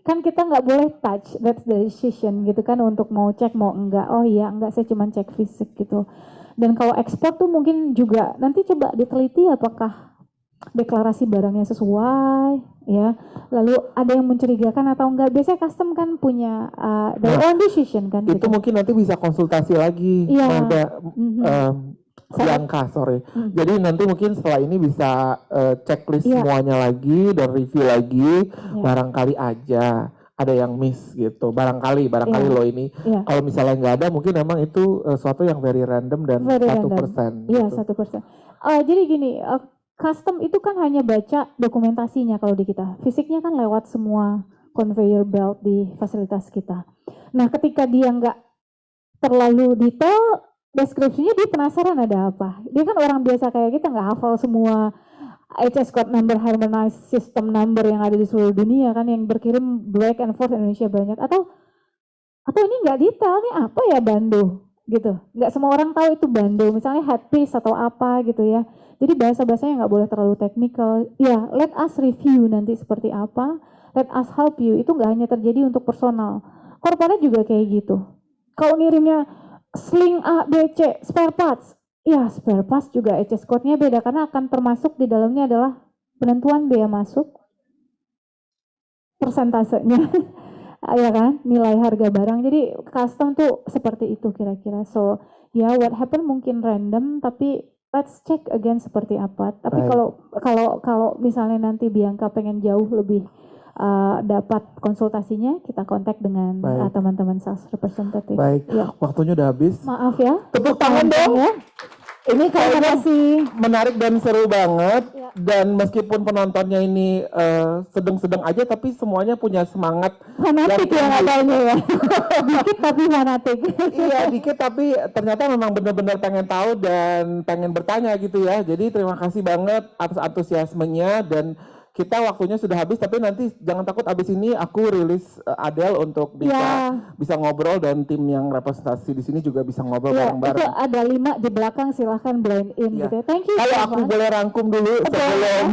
kan kita nggak boleh touch, that's the decision gitu kan, untuk mau cek mau enggak. Oh iya, enggak, saya cuma cek fisik gitu. Dan kalau ekspor tuh mungkin juga nanti coba diteliti apakah deklarasi barangnya sesuai ya, lalu ada yang mencurigakan atau enggak. Biasanya custom kan punya their own decision kan itu gitu. mungkin nanti bisa konsultasi lagi Bianca, sorry. Jadi nanti mungkin setelah ini bisa checklist semuanya lagi dan review lagi, barangkali aja ada yang miss gitu, barangkali lo ini kalau misalnya nggak ada, mungkin memang itu suatu yang very random dan 1%. Iya, 1%. Jadi gini, custom itu kan hanya baca dokumentasinya kalau di kita. Fisiknya kan lewat semua conveyor belt di fasilitas kita. Nah, ketika dia nggak terlalu detail, deskripsinya dia penasaran ada apa. Dia kan orang biasa kayak kita, nggak hafal semua HS code number, harmonized system number yang ada di seluruh dunia kan, yang berkirim back and forth Indonesia banyak. Atau ini nggak detail nih, apa ya bando gitu. Nggak semua orang tahu itu bando, misalnya headpiece atau apa gitu ya. Jadi bahasa-bahasanya nggak boleh terlalu technical. Ya, let us review nanti seperti apa. Let us help you. Itu nggak hanya terjadi untuk personal. Korporat juga kayak gitu. Kalau ngirimnya sling A, B, C, spare parts. Ya, spare parts juga HS code-nya beda karena akan termasuk di dalamnya adalah penentuan bea masuk, persentasenya, ya kan, nilai harga barang. Jadi custom tuh seperti itu kira-kira. So, ya what happen mungkin random, tapi let's check again seperti apa. Tapi kalau misalnya nanti Bianca pengen jauh lebih dapat konsultasinya, kita kontak dengan teman-teman sales representative. Baik, waktunya udah habis. Maaf ya. Tepuk tangan dong. Ya. Ini Terima kayaknya kasih. menarik dan seru banget. Ya. Dan meskipun penontonnya ini sedang-sedang aja, tapi semuanya punya semangat. Fanatik yang ya tinggi. katanya ya. Dikit tapi fanatik. Iya dikit, tapi ternyata memang benar-benar pengen tahu dan pengen bertanya gitu ya. Jadi terima kasih banget atas antusiasmenya, dan kita waktunya sudah habis, tapi nanti jangan takut, abis ini aku rilis Adele untuk Ya. bisa ngobrol, dan tim yang representasi di sini juga bisa ngobrol Ya, itu bareng-bareng. ada 5 di belakang, silahkan blend in Iya. gitu ya. Thank you. Kalau aku Taufan. boleh rangkum dulu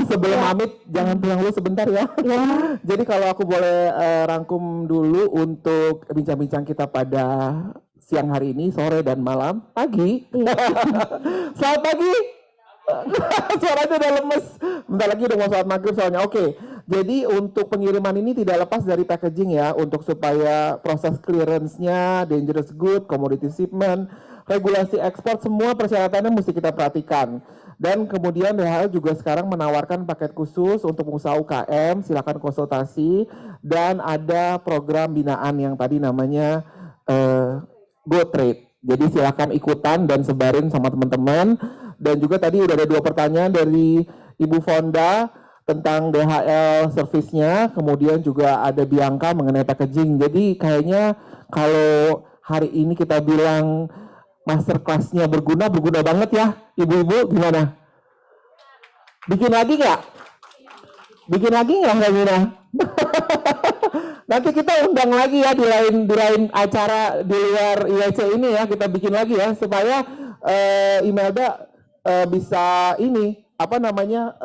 sebelum Ya. pamit, jangan pulang dulu sebentar ya. Ya. Jadi kalau aku boleh rangkum dulu untuk bincang-bincang kita pada siang hari ini, sore dan malam, pagi. Iya. Selamat pagi. Suaranya udah lemes. Bentar lagi udah mau sholat maghrib soalnya. Oke. Jadi untuk pengiriman ini tidak lepas dari packaging ya, untuk supaya proses clearance-nya, dangerous good, commodity shipment, regulasi ekspor, semua persyaratannya mesti kita perhatikan. Dan kemudian DHL juga sekarang menawarkan paket khusus untuk pengusaha UKM, silakan konsultasi, dan ada program binaan yang tadi namanya Go Trade. Jadi silakan ikutan dan sebarin sama teman-teman. Dan juga tadi udah ada 2 pertanyaan dari Ibu Fonda tentang DHL servisnya, kemudian juga ada Bianca mengenai packaging. Jadi kayaknya kalau hari ini kita bilang masterclass-nya berguna banget ya, ibu-ibu, gimana? Bikin lagi nggak? Bikin lagi nggak, Mbak Mina? Nanti kita undang lagi ya di lain acara di luar IWC ini ya, kita bikin lagi ya supaya Imelda bisa ini apa namanya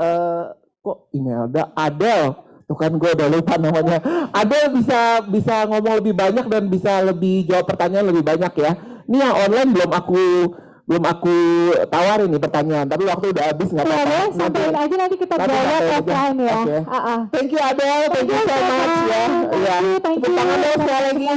kok Imelda Adele, tuh kan gue udah lupa namanya. Adele bisa ngomong lebih banyak dan bisa lebih jawab pertanyaan lebih banyak ya. Ini yang online belum aku tawarin nih pertanyaan, tapi waktu udah habis nggak apa-apa. Boleh, sampaikan aja nanti kita nanti jawab sampaikan aja. offline ya. Oke. Ah, ah. Thank you Adele, thank you so much ya. Thank you, thank Tepuk tangan you. dong sekali lagi.